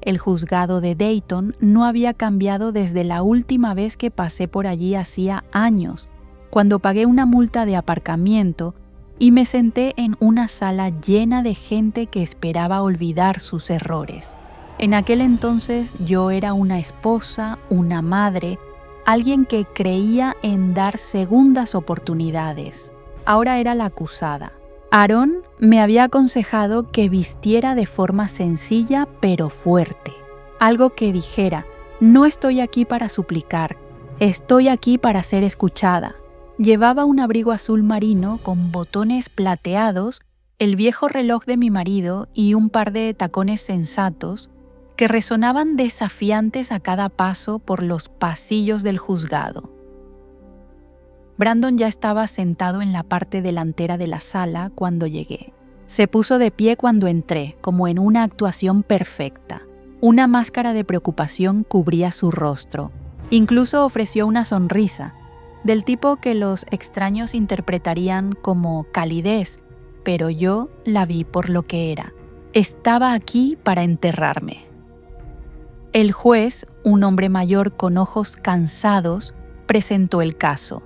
El juzgado de Dayton no había cambiado desde la última vez que pasé por allí hacía años, cuando pagué una multa de aparcamiento y me senté en una sala llena de gente que esperaba olvidar sus errores. En aquel entonces yo era una esposa, una madre, alguien que creía en dar segundas oportunidades. Ahora era la acusada. Aaron me había aconsejado que vistiera de forma sencilla pero fuerte. Algo que dijera: «No estoy aquí para suplicar, estoy aquí para ser escuchada». Llevaba un abrigo azul marino con botones plateados, el viejo reloj de mi marido y un par de tacones sensatos que resonaban desafiantes a cada paso por los pasillos del juzgado. Brandon ya estaba sentado en la parte delantera de la sala cuando llegué. Se puso de pie cuando entré, como en una actuación perfecta. Una máscara de preocupación cubría su rostro. Incluso ofreció una sonrisa, del tipo que los extraños interpretarían como calidez, pero yo la vi por lo que era. Estaba aquí para enterrarme. El juez, un hombre mayor con ojos cansados, presentó el caso.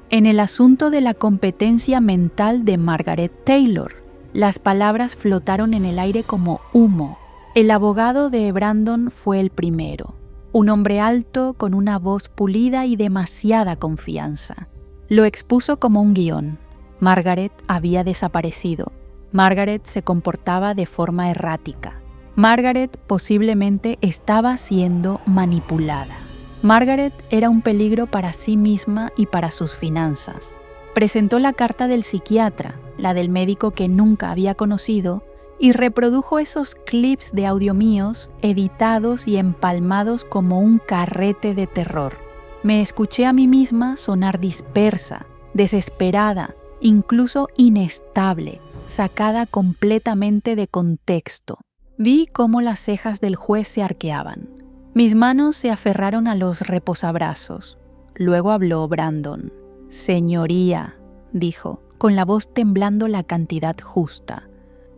En el asunto de la competencia mental de Margaret Taylor, las palabras flotaron en el aire como humo. El abogado de Brandon fue el primero, un hombre alto con una voz pulida y demasiada confianza. Lo expuso como un guión. Margaret había desaparecido. Margaret se comportaba de forma errática. Margaret posiblemente estaba siendo manipulada. Margaret era un peligro para sí misma y para sus finanzas. Presentó la carta del psiquiatra, la del médico que nunca había conocido, y reprodujo esos clips de audio míos, editados y empalmados como un carrete de terror. Me escuché a mí misma sonar dispersa, desesperada, incluso inestable, sacada completamente de contexto. Vi cómo las cejas del juez se arqueaban. Mis manos se aferraron a los reposabrazos. Luego habló Brandon. «Señoría», dijo, con la voz temblando la cantidad justa.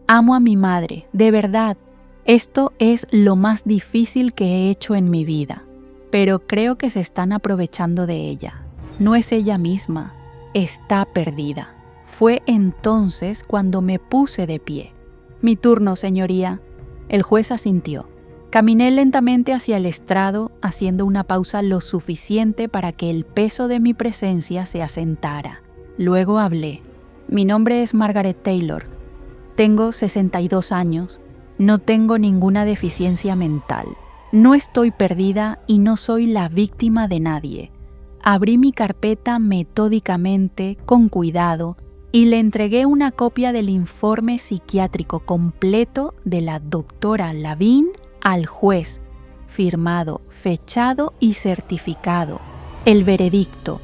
«Amo a mi madre, de verdad. Esto es lo más difícil que he hecho en mi vida. Pero creo que se están aprovechando de ella. No es ella misma. está perdida. Fue entonces cuando me puse de pie. Mi turno, señoría. El juez asintió. Caminé lentamente hacia el estrado, haciendo una pausa lo suficiente para que el peso de mi presencia se asentara. Luego hablé. Mi nombre es Margaret Taylor. Tengo 62 años. No tengo ninguna deficiencia mental. No estoy perdida y no soy la víctima de nadie. Abrí mi carpeta metódicamente, con cuidado, y le entregué una copia del informe psiquiátrico completo de la doctora Lavigne al juez, firmado, fechado y certificado. El veredicto: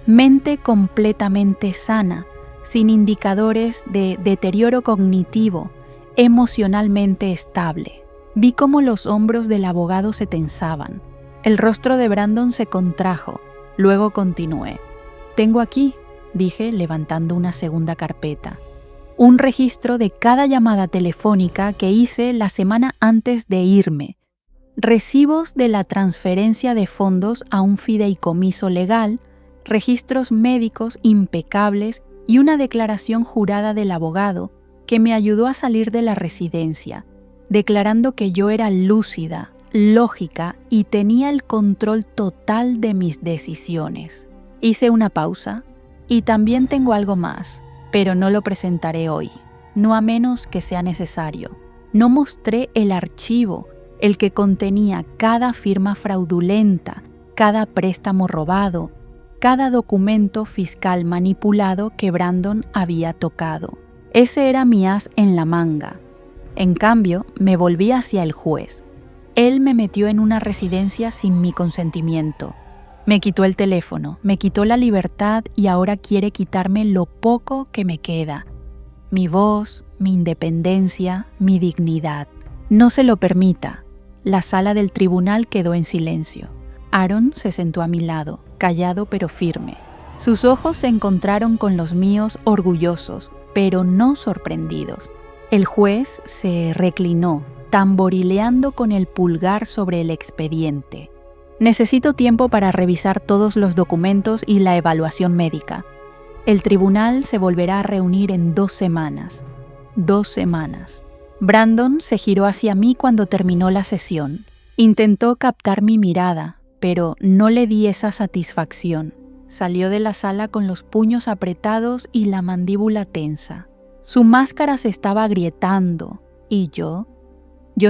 mente completamente sana, sin indicadores de deterioro cognitivo, emocionalmente estable. Vi cómo los hombros del abogado se tensaban. El rostro de Brandon se contrajo. Luego continué. Tengo aquí, dije, levantando una segunda carpeta, un registro de cada llamada telefónica que hice la semana antes de irme, recibos de la transferencia de fondos a un fideicomiso legal, registros médicos impecables y una declaración jurada del abogado que me ayudó a salir de la residencia, declarando que yo era lúcida, lógica y tenía el control total de mis decisiones. Hice una pausa. Y también tengo algo más, pero no lo presentaré hoy, no a menos que sea necesario. No mostré el archivo, el que contenía cada firma fraudulenta, cada préstamo robado, cada documento fiscal manipulado que Brandon había tocado. Ese era mi as en la manga. En cambio, me volví hacia el juez. Él me metió en una residencia sin mi consentimiento. Me quitó el teléfono, me quitó la libertad y ahora quiere quitarme lo poco que me queda. Mi voz, mi independencia, mi dignidad. No se lo permita. La sala del tribunal quedó en silencio. Aaron se sentó a mi lado, callado pero firme. Sus ojos se encontraron con los míos orgullosos, pero no sorprendidos. El juez se reclinó, tamborileando con el pulgar sobre el expediente. Necesito tiempo para revisar todos los documentos y la evaluación médica. El tribunal se volverá a reunir en 2 semanas. 2 semanas. Brandon se giró hacia mí cuando terminó la sesión. Intentó captar mi mirada, pero no le di esa satisfacción. Salió de la sala con los puños apretados y la mandíbula tensa. Su máscara se estaba agrietando, y yo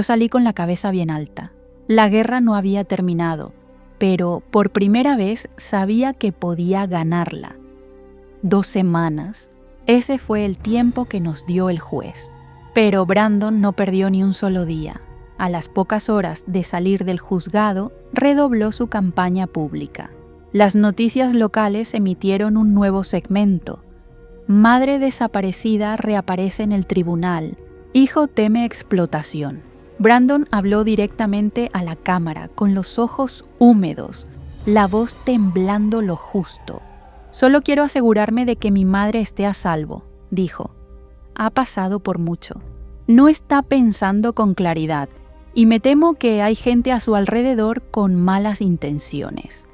salí con la cabeza bien alta. La guerra no había terminado, pero por primera vez sabía que podía ganarla. 2 semanas. Ese fue el tiempo que nos dio el juez. Pero Brandon no perdió ni un solo día. A las pocas horas de salir del juzgado, redobló su campaña pública. Las noticias locales emitieron un nuevo segmento. Madre desaparecida reaparece en el tribunal. Hijo teme explotación. Brandon habló directamente a la cámara, con los ojos húmedos, la voz temblando lo justo. Solo quiero asegurarme de que mi madre esté a salvo, dijo. Ha pasado por mucho. No está pensando con claridad, y me temo que hay gente a su alrededor con malas intenciones.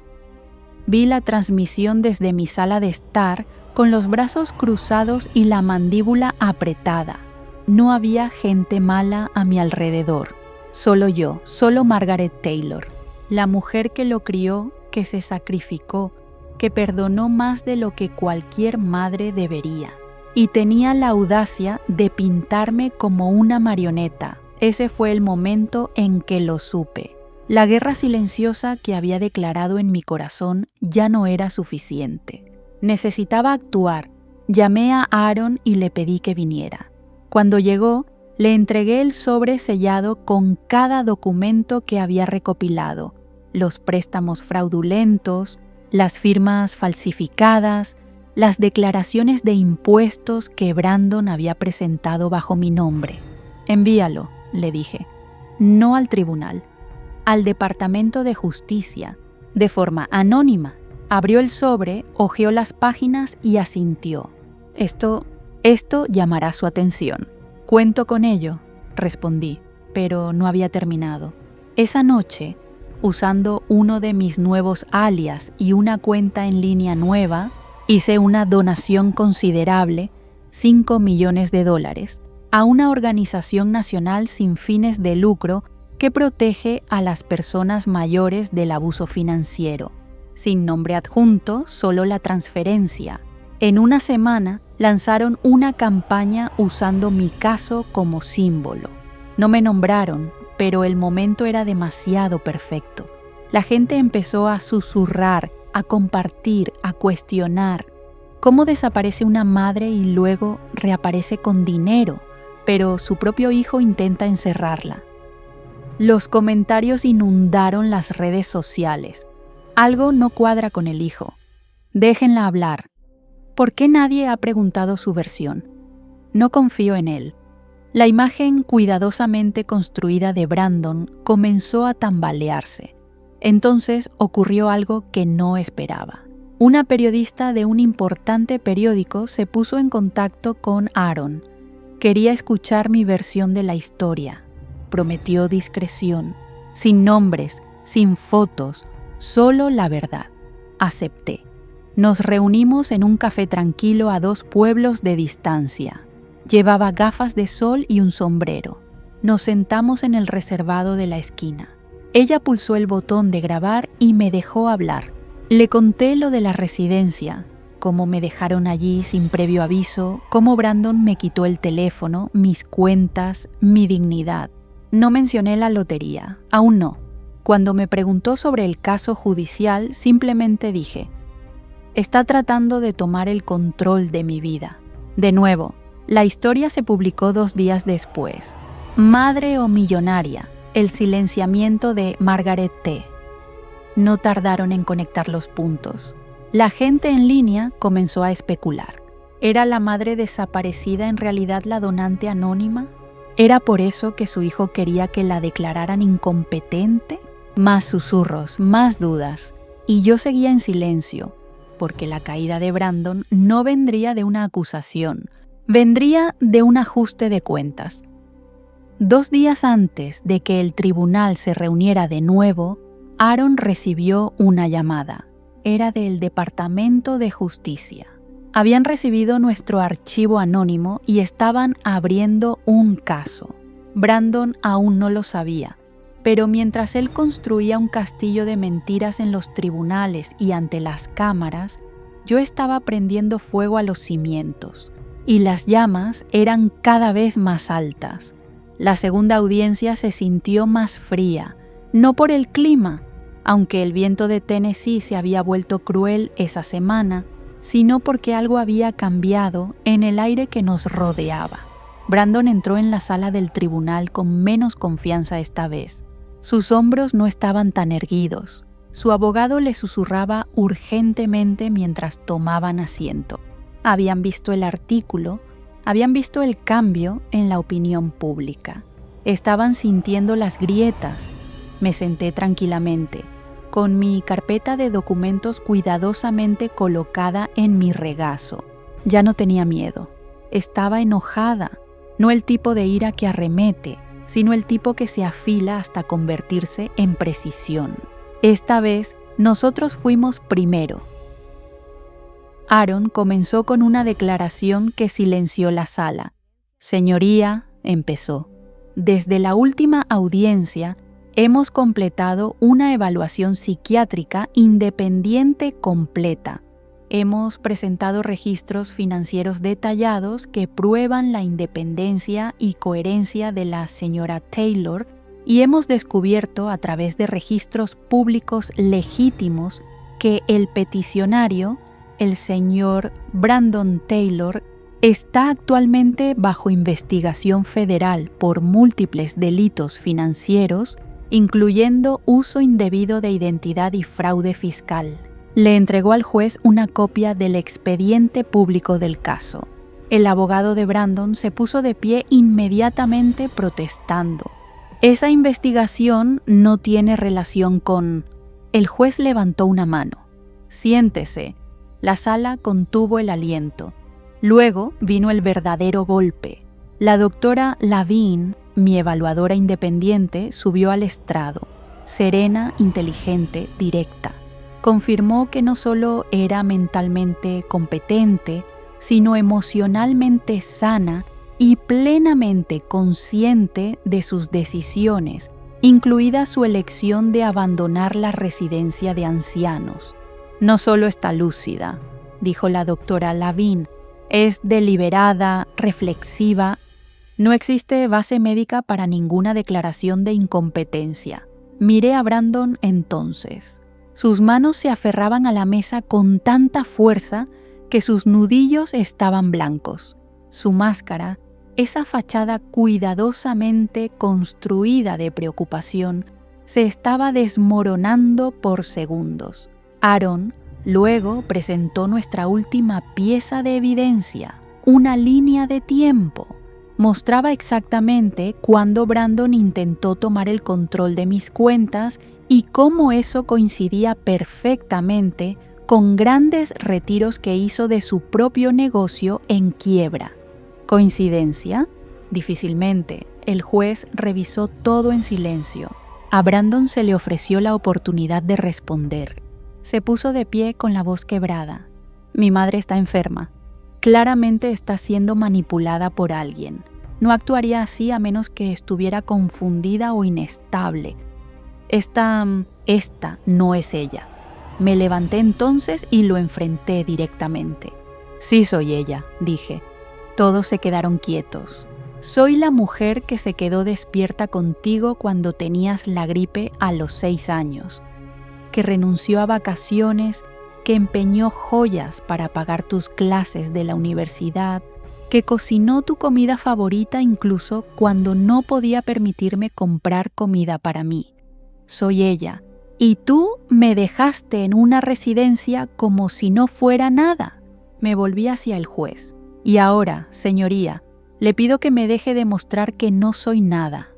Vi la transmisión desde mi sala de estar, con los brazos cruzados y la mandíbula apretada. No había gente mala a mi alrededor. Solo yo, solo Margaret Taylor, la mujer que lo crió, que se sacrificó, que perdonó más de lo que cualquier madre debería. Y tenía la audacia de pintarme como una marioneta. Ese fue el momento en que lo supe. La guerra silenciosa que había declarado en mi corazón ya no era suficiente. Necesitaba actuar. Llamé a Aaron y le pedí que viniera. Cuando llegó, le entregué el sobre sellado con cada documento que había recopilado, los préstamos fraudulentos, las firmas falsificadas, las declaraciones de impuestos que Brandon había presentado bajo mi nombre. Envíalo, le dije, no al tribunal, al Departamento de Justicia, de forma anónima. Abrió el sobre, hojeó las páginas y asintió. Esto llamará su atención. Cuento con ello, respondí, pero no había terminado. Esa noche, usando uno de mis nuevos alias y una cuenta en línea nueva, Hice una donación considerable, $5 millones, a una organización nacional sin fines de lucro que protege a las personas mayores del abuso financiero. Sin nombre adjunto, solo la transferencia. En una semana lanzaron una campaña usando mi caso como símbolo. No me nombraron, pero el momento era demasiado perfecto. La gente empezó a susurrar, a compartir, a cuestionar. ¿Cómo desaparece una madre y luego reaparece con dinero, pero su propio hijo intenta encerrarla? Los comentarios inundaron las redes sociales. Algo no cuadra con el hijo. Déjenla hablar. ¿Por qué nadie ha preguntado su versión? No confío en él. La imagen cuidadosamente construida de Brandon comenzó a tambalearse. Entonces ocurrió algo que no esperaba. Una periodista de un importante periódico se puso en contacto con Aaron. Quería escuchar mi versión de la historia. Prometió discreción, sin nombres, sin fotos, solo la verdad. Acepté. Nos reunimos en un café tranquilo a 2 pueblos de distancia. Llevaba gafas de sol y un sombrero. Nos sentamos en el reservado de la esquina. Ella pulsó el botón de grabar y me dejó hablar. Le conté lo de la residencia, cómo me dejaron allí sin previo aviso, cómo Brandon me quitó el teléfono, mis cuentas, mi dignidad. No mencioné la lotería, aún no. Cuando me preguntó sobre el caso judicial, simplemente dije: está tratando de tomar el control de mi vida. De nuevo, la historia se publicó 2 días después. Madre o millonaria, el silenciamiento de Margaret T. No tardaron en conectar los puntos. La gente en línea comenzó a especular. ¿Era la madre desaparecida en realidad la donante anónima? ¿Era por eso que su hijo quería que la declararan incompetente? Más susurros, más dudas. Y yo seguía en silencio, porque la caída de Brandon no vendría de una acusación, vendría de un ajuste de cuentas. 2 días antes de que el tribunal se reuniera de nuevo, Aaron recibió una llamada. Era del Departamento de Justicia. Habían recibido nuestro archivo anónimo y estaban abriendo un caso. Brandon aún no lo sabía, pero mientras él construía un castillo de mentiras en los tribunales y ante las cámaras, yo estaba prendiendo fuego a los cimientos, y las llamas eran cada vez más altas. La segunda audiencia se sintió más fría, no por el clima, aunque el viento de Tennessee se había vuelto cruel esa semana, sino porque algo había cambiado en el aire que nos rodeaba. Brandon entró en la sala del tribunal con menos confianza esta vez. Sus hombros no estaban tan erguidos. Su abogado le susurraba urgentemente mientras tomaban asiento. Habían visto el artículo, habían visto el cambio en la opinión pública. Estaban sintiendo las grietas. Me senté tranquilamente, con mi carpeta de documentos cuidadosamente colocada en mi regazo. Ya no tenía miedo. Estaba enojada. No el tipo de ira que arremete, sino el tipo que se afila hasta convertirse en precisión. Esta vez, nosotros fuimos primero. Aaron comenzó con una declaración que silenció la sala. Señoría, empezó, desde la última audiencia hemos completado una evaluación psiquiátrica independiente completa. Hemos presentado registros financieros detallados que prueban la independencia y coherencia de la señora Taylor y hemos descubierto a través de registros públicos legítimos que el peticionario, el señor Brandon Taylor, está actualmente bajo investigación federal por múltiples delitos financieros, incluyendo uso indebido de identidad y fraude fiscal. Le entregó al juez una copia del expediente público del caso. El abogado de Brandon se puso de pie inmediatamente protestando. Esa investigación no tiene relación con... El juez levantó una mano. Siéntese. La sala contuvo el aliento. Luego vino el verdadero golpe. La doctora Lavigne, mi evaluadora independiente, subió al estrado. Serena, inteligente, directa. confirmó que no solo era mentalmente competente, sino emocionalmente sana y plenamente consciente de sus decisiones, incluida su elección de abandonar la residencia de ancianos. No solo está lúcida, dijo la doctora Lavín, es deliberada, reflexiva. No existe base médica para ninguna declaración de incompetencia. Miré a Brandon entonces. Sus manos se aferraban a la mesa con tanta fuerza que sus nudillos estaban blancos. Su máscara, esa fachada cuidadosamente construida de preocupación, se estaba desmoronando por segundos. Aaron luego presentó nuestra última pieza de evidencia, una línea de tiempo. Mostraba exactamente cuándo Brandon intentó tomar el control de mis cuentas y cómo eso coincidía perfectamente con grandes retiros que hizo de su propio negocio en quiebra. ¿Coincidencia? Difícilmente. El juez revisó todo en silencio. A Brandon se le ofreció la oportunidad de responder. Se puso de pie con la voz quebrada. Mi madre está enferma. Claramente está siendo manipulada por alguien. No actuaría así a menos que estuviera confundida o inestable. Esta no es ella. Me levanté entonces y lo enfrenté directamente. Sí soy ella, dije. Todos se quedaron quietos. Soy la mujer que se quedó despierta contigo cuando tenías la gripe a los 6 años, que renunció a vacaciones, que empeñó joyas para pagar tus clases de la universidad, que cocinó tu comida favorita incluso cuando no podía permitirme comprar comida para mí. Soy ella, y tú me dejaste en una residencia como si no fuera nada. Me volví hacia el juez. Y ahora, señoría, le pido que me deje demostrar que no soy nada.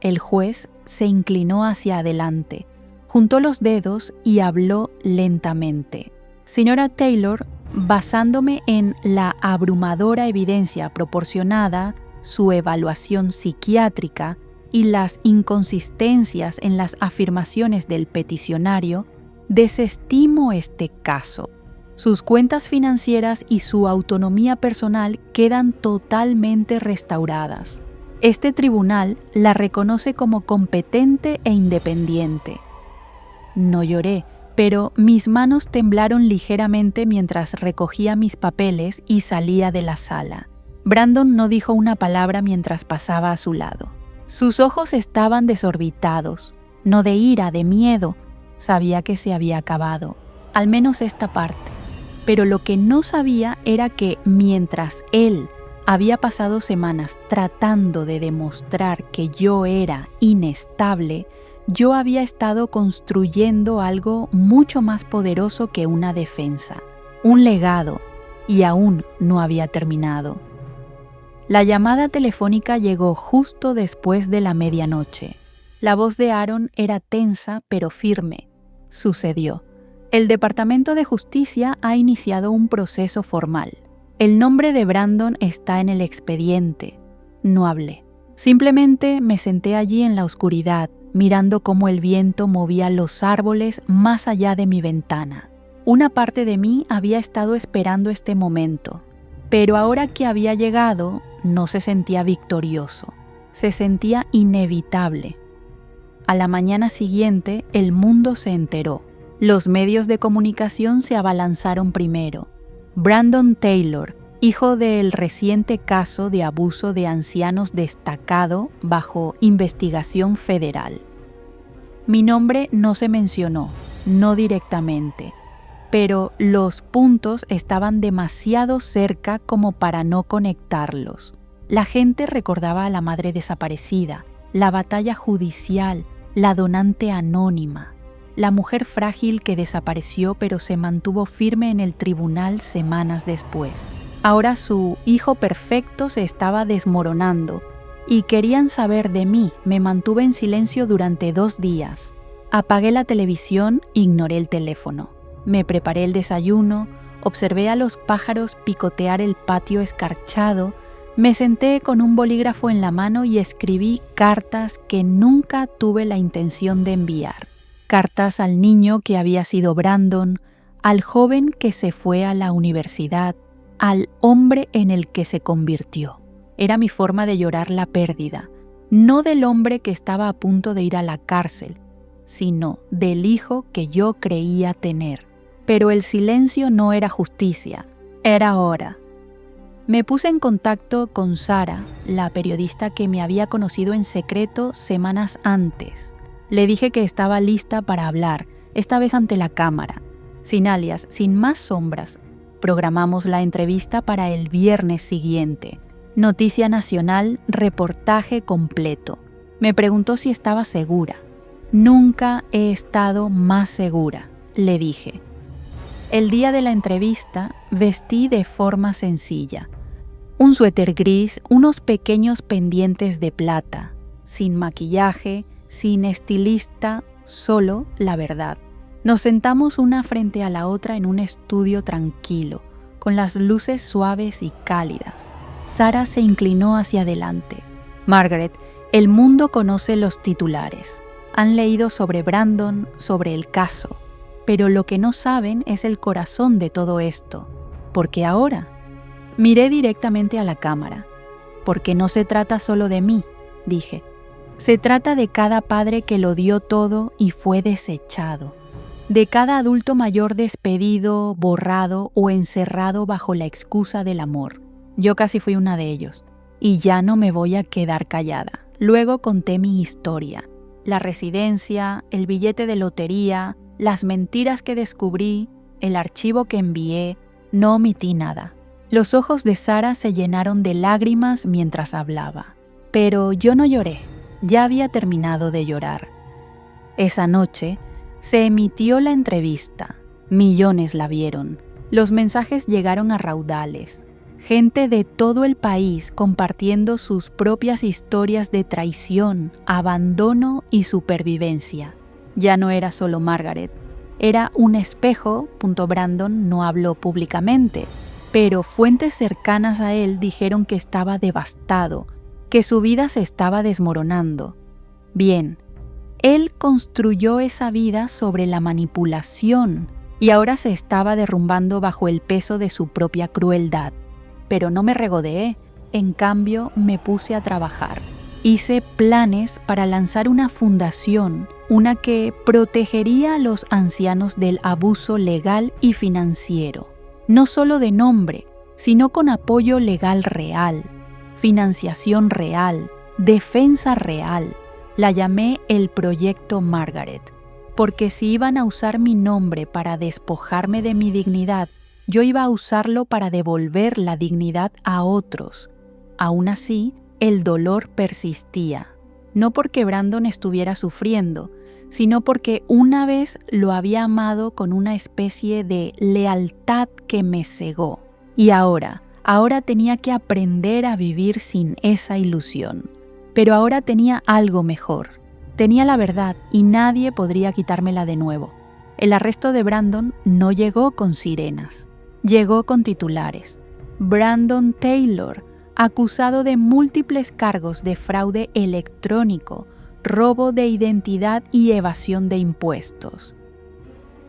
El juez se inclinó hacia adelante, juntó los dedos y habló lentamente. Señora Taylor, basándome en la abrumadora evidencia proporcionada, su evaluación psiquiátrica y las inconsistencias en las afirmaciones del peticionario, desestimo este caso. Sus cuentas financieras y su autonomía personal quedan totalmente restauradas. Este tribunal la reconoce como competente e independiente. No lloré, pero mis manos temblaron ligeramente mientras recogía mis papeles y salía de la sala. Brandon no dijo una palabra mientras pasaba a su lado. Sus ojos estaban desorbitados, no de ira, de miedo. Sabía que se había acabado, al menos esta parte. Pero lo que no sabía era que mientras él había pasado semanas tratando de demostrar que yo era inestable, yo había estado construyendo algo mucho más poderoso que una defensa, un legado, y aún no había terminado. La llamada telefónica llegó justo después de la medianoche. La voz de Aaron era tensa pero firme. Sucedió. El Departamento de Justicia ha iniciado un proceso formal. El nombre de Brandon está en el expediente. No hablé. Simplemente me senté allí en la oscuridad, mirando cómo el viento movía los árboles más allá de mi ventana. Una parte de mí había estado esperando este momento, pero ahora que había llegado, no se sentía victorioso. Se sentía inevitable. A la mañana siguiente, el mundo se enteró. Los medios de comunicación se abalanzaron primero. Brandon Taylor, hijo del reciente caso de abuso de ancianos destacado bajo investigación federal. Mi nombre no se mencionó, no directamente, pero los puntos estaban demasiado cerca como para no conectarlos. La gente recordaba a la madre desaparecida, la batalla judicial, la donante anónima. La mujer frágil que desapareció pero se mantuvo firme en el tribunal semanas después. Ahora su hijo perfecto se estaba desmoronando y querían saber de mí. Me mantuve en silencio durante 2 días. Apagué la televisión, ignoré el teléfono. Me preparé el desayuno, observé a los pájaros picotear el patio escarchado, me senté con un bolígrafo en la mano y escribí cartas que nunca tuve la intención de enviar. Cartas al niño que había sido Brandon, al joven que se fue a la universidad, al hombre en el que se convirtió. Era mi forma de llorar la pérdida, no del hombre que estaba a punto de ir a la cárcel, sino del hijo que yo creía tener. Pero el silencio no era justicia, era hora. Me puse en contacto con Sara, la periodista que me había conocido en secreto semanas antes. Le dije que estaba lista para hablar, esta vez ante la cámara, sin alias, sin más sombras. Programamos la entrevista para el viernes siguiente. Noticia nacional, reportaje completo. Me preguntó si estaba segura. Nunca he estado más segura, le dije. El día de la entrevista vestí de forma sencilla. Un suéter gris, unos pequeños pendientes de plata, sin maquillaje, sin estilista, solo la verdad. Nos sentamos una frente a la otra en un estudio tranquilo, con las luces suaves y cálidas. Sara se inclinó hacia adelante. Margaret, el mundo conoce los titulares. Han leído sobre Brandon, sobre el caso. Pero lo que no saben es el corazón de todo esto. ¿Por qué ahora? Miré directamente a la cámara. Porque no se trata solo de mí, dije. Se trata de cada padre que lo dio todo y fue desechado. De cada adulto mayor despedido, borrado o encerrado bajo la excusa del amor. Yo casi fui una de ellos. Y ya no me voy a quedar callada. Luego conté mi historia. La residencia, el billete de lotería, las mentiras que descubrí, el archivo que envié, no omití nada. Los ojos de Sara se llenaron de lágrimas mientras hablaba. Pero yo no lloré, ya había terminado de llorar. Esa noche se emitió la entrevista. Millones la vieron. Los mensajes llegaron a raudales. Gente de todo el país compartiendo sus propias historias de traición, abandono y supervivencia. Ya no era solo Margaret. Era un espejo. Brandon no habló públicamente, pero fuentes cercanas a él dijeron que estaba devastado, que su vida se estaba desmoronando. Bien, él construyó esa vida sobre la manipulación y ahora se estaba derrumbando bajo el peso de su propia crueldad. Pero no me regodeé, en cambio me puse a trabajar. Hice planes para lanzar una fundación, una que protegería a los ancianos del abuso legal y financiero. No solo de nombre, sino con apoyo legal real, financiación real, defensa real. La llamé el Proyecto Margaret, porque si iban a usar mi nombre para despojarme de mi dignidad, yo iba a usarlo para devolver la dignidad a otros. Aún así, el dolor persistía, no porque Brandon estuviera sufriendo, sino porque una vez lo había amado con una especie de lealtad que me cegó. Y ahora tenía que aprender a vivir sin esa ilusión. Pero ahora tenía algo mejor. Tenía la verdad y nadie podría quitármela de nuevo. El arresto de Brandon no llegó con sirenas. Llegó con titulares. Brandon Taylor, acusado de múltiples cargos de fraude electrónico, robo de identidad y evasión de impuestos.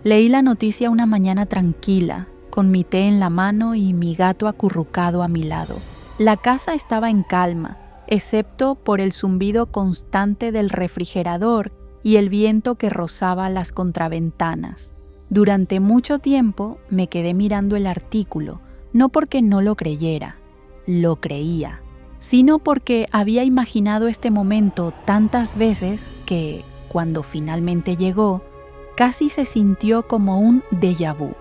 Leí la noticia una mañana tranquila, con mi té en la mano y mi gato acurrucado a mi lado. La casa estaba en calma, excepto por el zumbido constante del refrigerador y el viento que rozaba las contraventanas. Durante mucho tiempo me quedé mirando el artículo, no porque no lo creyera, lo creía, sino porque había imaginado este momento tantas veces que, cuando finalmente llegó, casi se sintió como un déjà vu.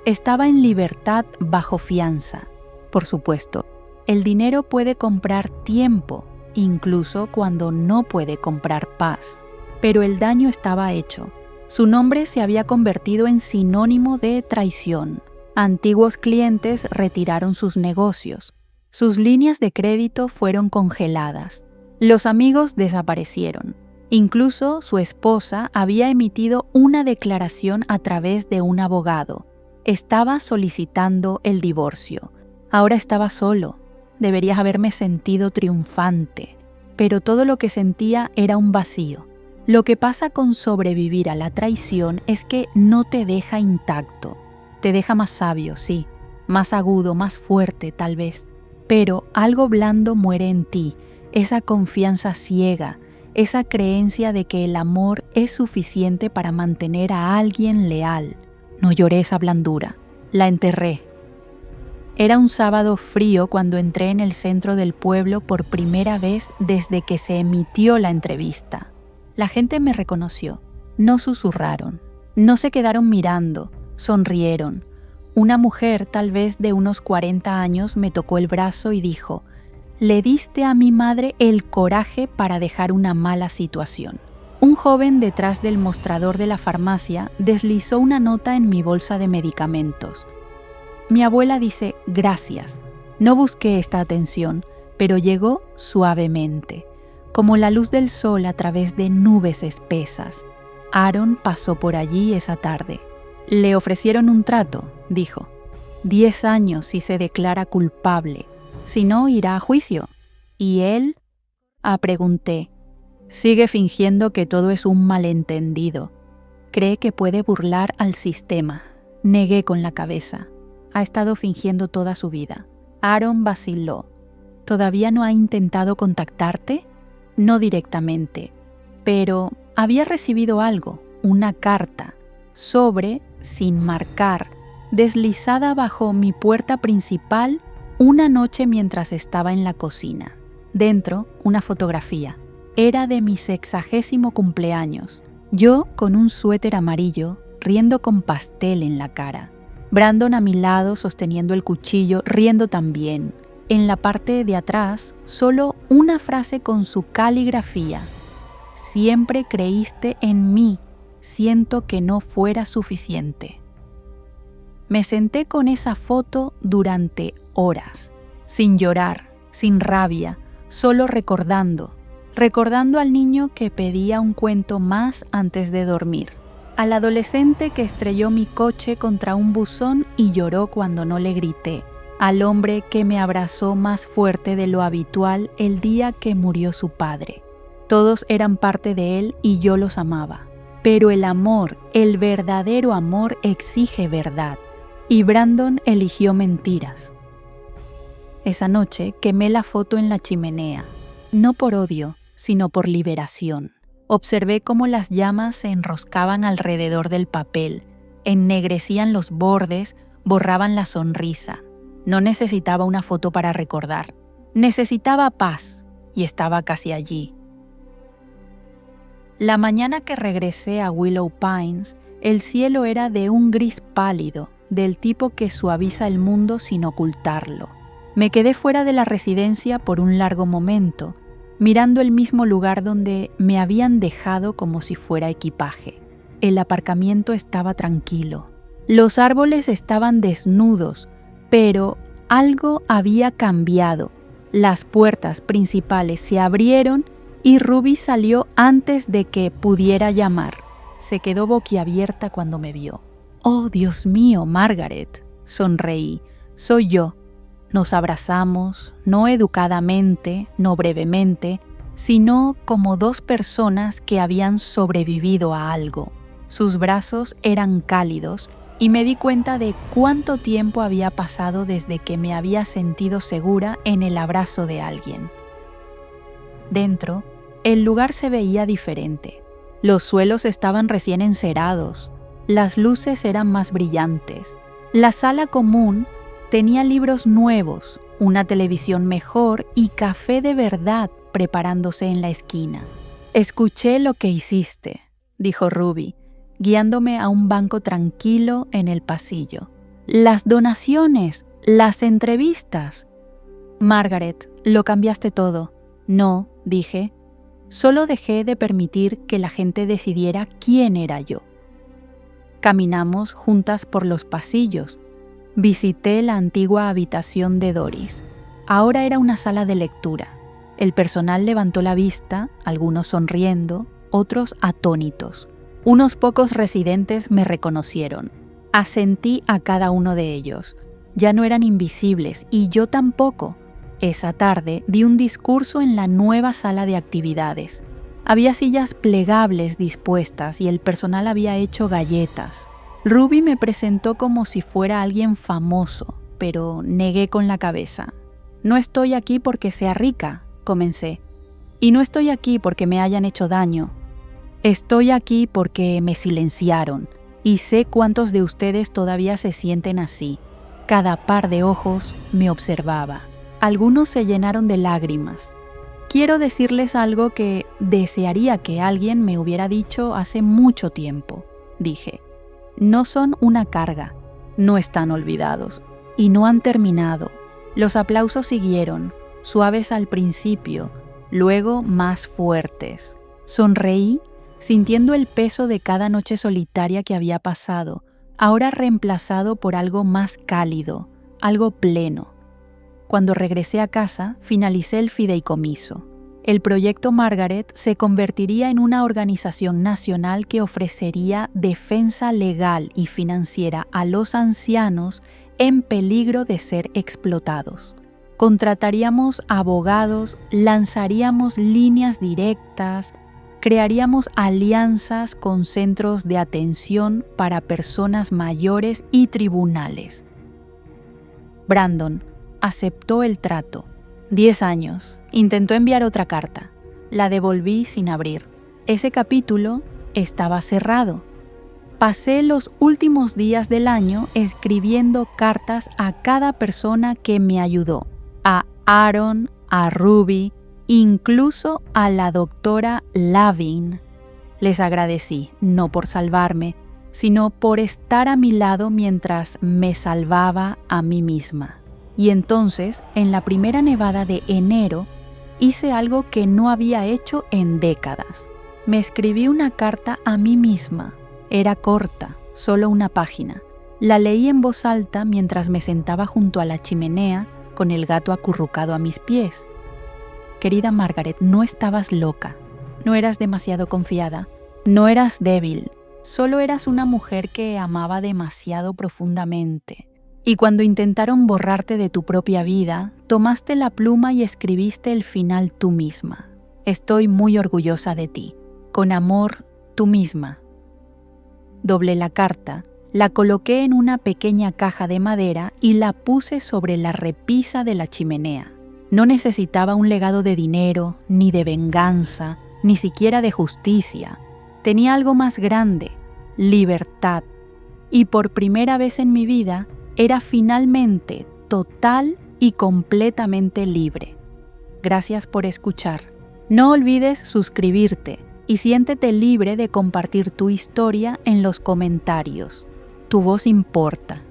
Estaba en libertad bajo fianza. Por supuesto, el dinero puede comprar tiempo, incluso cuando no puede comprar paz. Pero el daño estaba hecho. Su nombre se había convertido en sinónimo de traición. Antiguos clientes retiraron sus negocios. Sus líneas de crédito fueron congeladas. Los amigos desaparecieron. Incluso su esposa había emitido una declaración a través de un abogado. Estaba solicitando el divorcio. Ahora estaba solo. Debería haberme sentido triunfante. Pero todo lo que sentía era un vacío. Lo que pasa con sobrevivir a la traición es que no te deja intacto. Te deja más sabio, sí, más agudo, más fuerte tal vez. Pero algo blando muere en ti, esa confianza ciega, esa creencia de que el amor es suficiente para mantener a alguien leal. No lloré esa blandura, la enterré. Era un sábado frío cuando entré en el centro del pueblo por primera vez desde que se emitió la entrevista. La gente me reconoció, no susurraron, no se quedaron mirando, sonrieron. Una mujer, tal vez de unos 40 años, me tocó el brazo y dijo: «Le diste a mi madre el coraje para dejar una mala situación». Un joven detrás del mostrador de la farmacia deslizó una nota en mi bolsa de medicamentos. Mi abuela dice: «Gracias». No busqué esta atención, pero llegó suavemente, como la luz del sol a través de nubes espesas. Aaron pasó por allí esa tarde. «Le ofrecieron un trato», dijo. 10 años si se declara culpable. Si no, irá a juicio. ¿Y él?, pregunté. Sigue fingiendo que todo es un malentendido. Cree que puede burlar al sistema. Negué con la cabeza. Ha estado fingiendo toda su vida. Aaron vaciló. ¿Todavía no ha intentado contactarte? No directamente, pero había recibido algo, una carta, sobre, sin marcar, deslizada bajo mi puerta principal una noche mientras estaba en la cocina. Dentro, una fotografía. Era de mi 60º cumpleaños. Yo con un suéter amarillo, riendo con pastel en la cara. Brandon a mi lado sosteniendo el cuchillo, riendo también. En la parte de atrás, solo una frase con su caligrafía. «Siempre creíste en mí. Siento que no fuera suficiente». Me senté con esa foto durante horas, sin llorar, sin rabia, solo recordando al niño que pedía un cuento más antes de dormir, al adolescente que estrelló mi coche contra un buzón y lloró cuando no le grité, al hombre que me abrazó más fuerte de lo habitual el día que murió su padre. Todos eran parte de él y yo los amaba. Pero el amor, el verdadero amor, exige verdad. Y Brandon eligió mentiras. Esa noche quemé la foto en la chimenea, no por odio, sino por liberación. Observé cómo las llamas se enroscaban alrededor del papel, ennegrecían los bordes, borraban la sonrisa. No necesitaba una foto para recordar. Necesitaba paz, y estaba casi allí. La mañana que regresé a Willow Pines, el cielo era de un gris pálido, del tipo que suaviza el mundo sin ocultarlo. Me quedé fuera de la residencia por un largo momento, mirando el mismo lugar donde me habían dejado como si fuera equipaje. El aparcamiento estaba tranquilo. Los árboles estaban desnudos, pero algo había cambiado. Las puertas principales se abrieron y Ruby salió antes de que pudiera llamar. Se quedó boquiabierta cuando me vio. «Oh, Dios mío, Margaret», sonreí. «Soy yo». Nos abrazamos, no educadamente, no brevemente, sino como dos personas que habían sobrevivido a algo. Sus brazos eran cálidos y me di cuenta de cuánto tiempo había pasado desde que me había sentido segura en el abrazo de alguien. Dentro, el lugar se veía diferente. Los suelos estaban recién encerados, las luces eran más brillantes. La sala común tenía libros nuevos, una televisión mejor y café de verdad preparándose en la esquina. «Escuché lo que hiciste», dijo Ruby, guiándome a un banco tranquilo en el pasillo. «Las donaciones, las entrevistas». «Margaret, lo cambiaste todo». «No», dije, «solo dejé de permitir que la gente decidiera quién era yo». Caminamos juntas por los pasillos. Visité la antigua habitación de Doris. Ahora era una sala de lectura. El personal levantó la vista, algunos sonriendo, otros atónitos. Unos pocos residentes me reconocieron. Asentí a cada uno de ellos. Ya no eran invisibles y yo tampoco. Esa tarde di un discurso en la nueva sala de actividades. Había sillas plegables dispuestas y el personal había hecho galletas. Ruby me presentó como si fuera alguien famoso, pero negué con la cabeza. No estoy aquí porque sea rica, comencé. Y no estoy aquí porque me hayan hecho daño. Estoy aquí porque me silenciaron y sé cuántos de ustedes todavía se sienten así. Cada par de ojos me observaba. Algunos se llenaron de lágrimas. Quiero decirles algo que desearía que alguien me hubiera dicho hace mucho tiempo, dije. No son una carga, no están olvidados y no han terminado. Los aplausos siguieron, suaves al principio, luego más fuertes. Sonreí, sintiendo el peso de cada noche solitaria que había pasado, ahora reemplazado por algo más cálido, algo pleno. Cuando regresé a casa, finalicé el fideicomiso. El proyecto Margaret se convertiría en una organización nacional que ofrecería defensa legal y financiera a los ancianos en peligro de ser explotados. Contrataríamos abogados, lanzaríamos líneas directas, crearíamos alianzas con centros de atención para personas mayores y tribunales. Brandon aceptó el trato. 10 años. Intentó enviar otra carta. La devolví sin abrir. Ese capítulo estaba cerrado. Pasé los últimos días del año escribiendo cartas a cada persona que me ayudó. A Aaron, a Ruby, incluso a la doctora Lavin. Les agradecí, no por salvarme, sino por estar a mi lado mientras me salvaba a mí misma. Y entonces, en la primera nevada de enero, hice algo que no había hecho en décadas. Me escribí una carta a mí misma. Era corta, solo una página. La leí en voz alta mientras me sentaba junto a la chimenea con el gato acurrucado a mis pies. Querida Margaret, no estabas loca. No eras demasiado confiada. No eras débil. Solo eras una mujer que amaba demasiado profundamente. Y cuando intentaron borrarte de tu propia vida, tomaste la pluma y escribiste el final tú misma. Estoy muy orgullosa de ti. Con amor, tú misma. Doblé la carta, la coloqué en una pequeña caja de madera y la puse sobre la repisa de la chimenea. No necesitaba un legado de dinero, ni de venganza, ni siquiera de justicia. Tenía algo más grande, libertad. Y por primera vez en mi vida, era finalmente total y completamente libre. Gracias por escuchar. No olvides suscribirte y siéntete libre de compartir tu historia en los comentarios. Tu voz importa.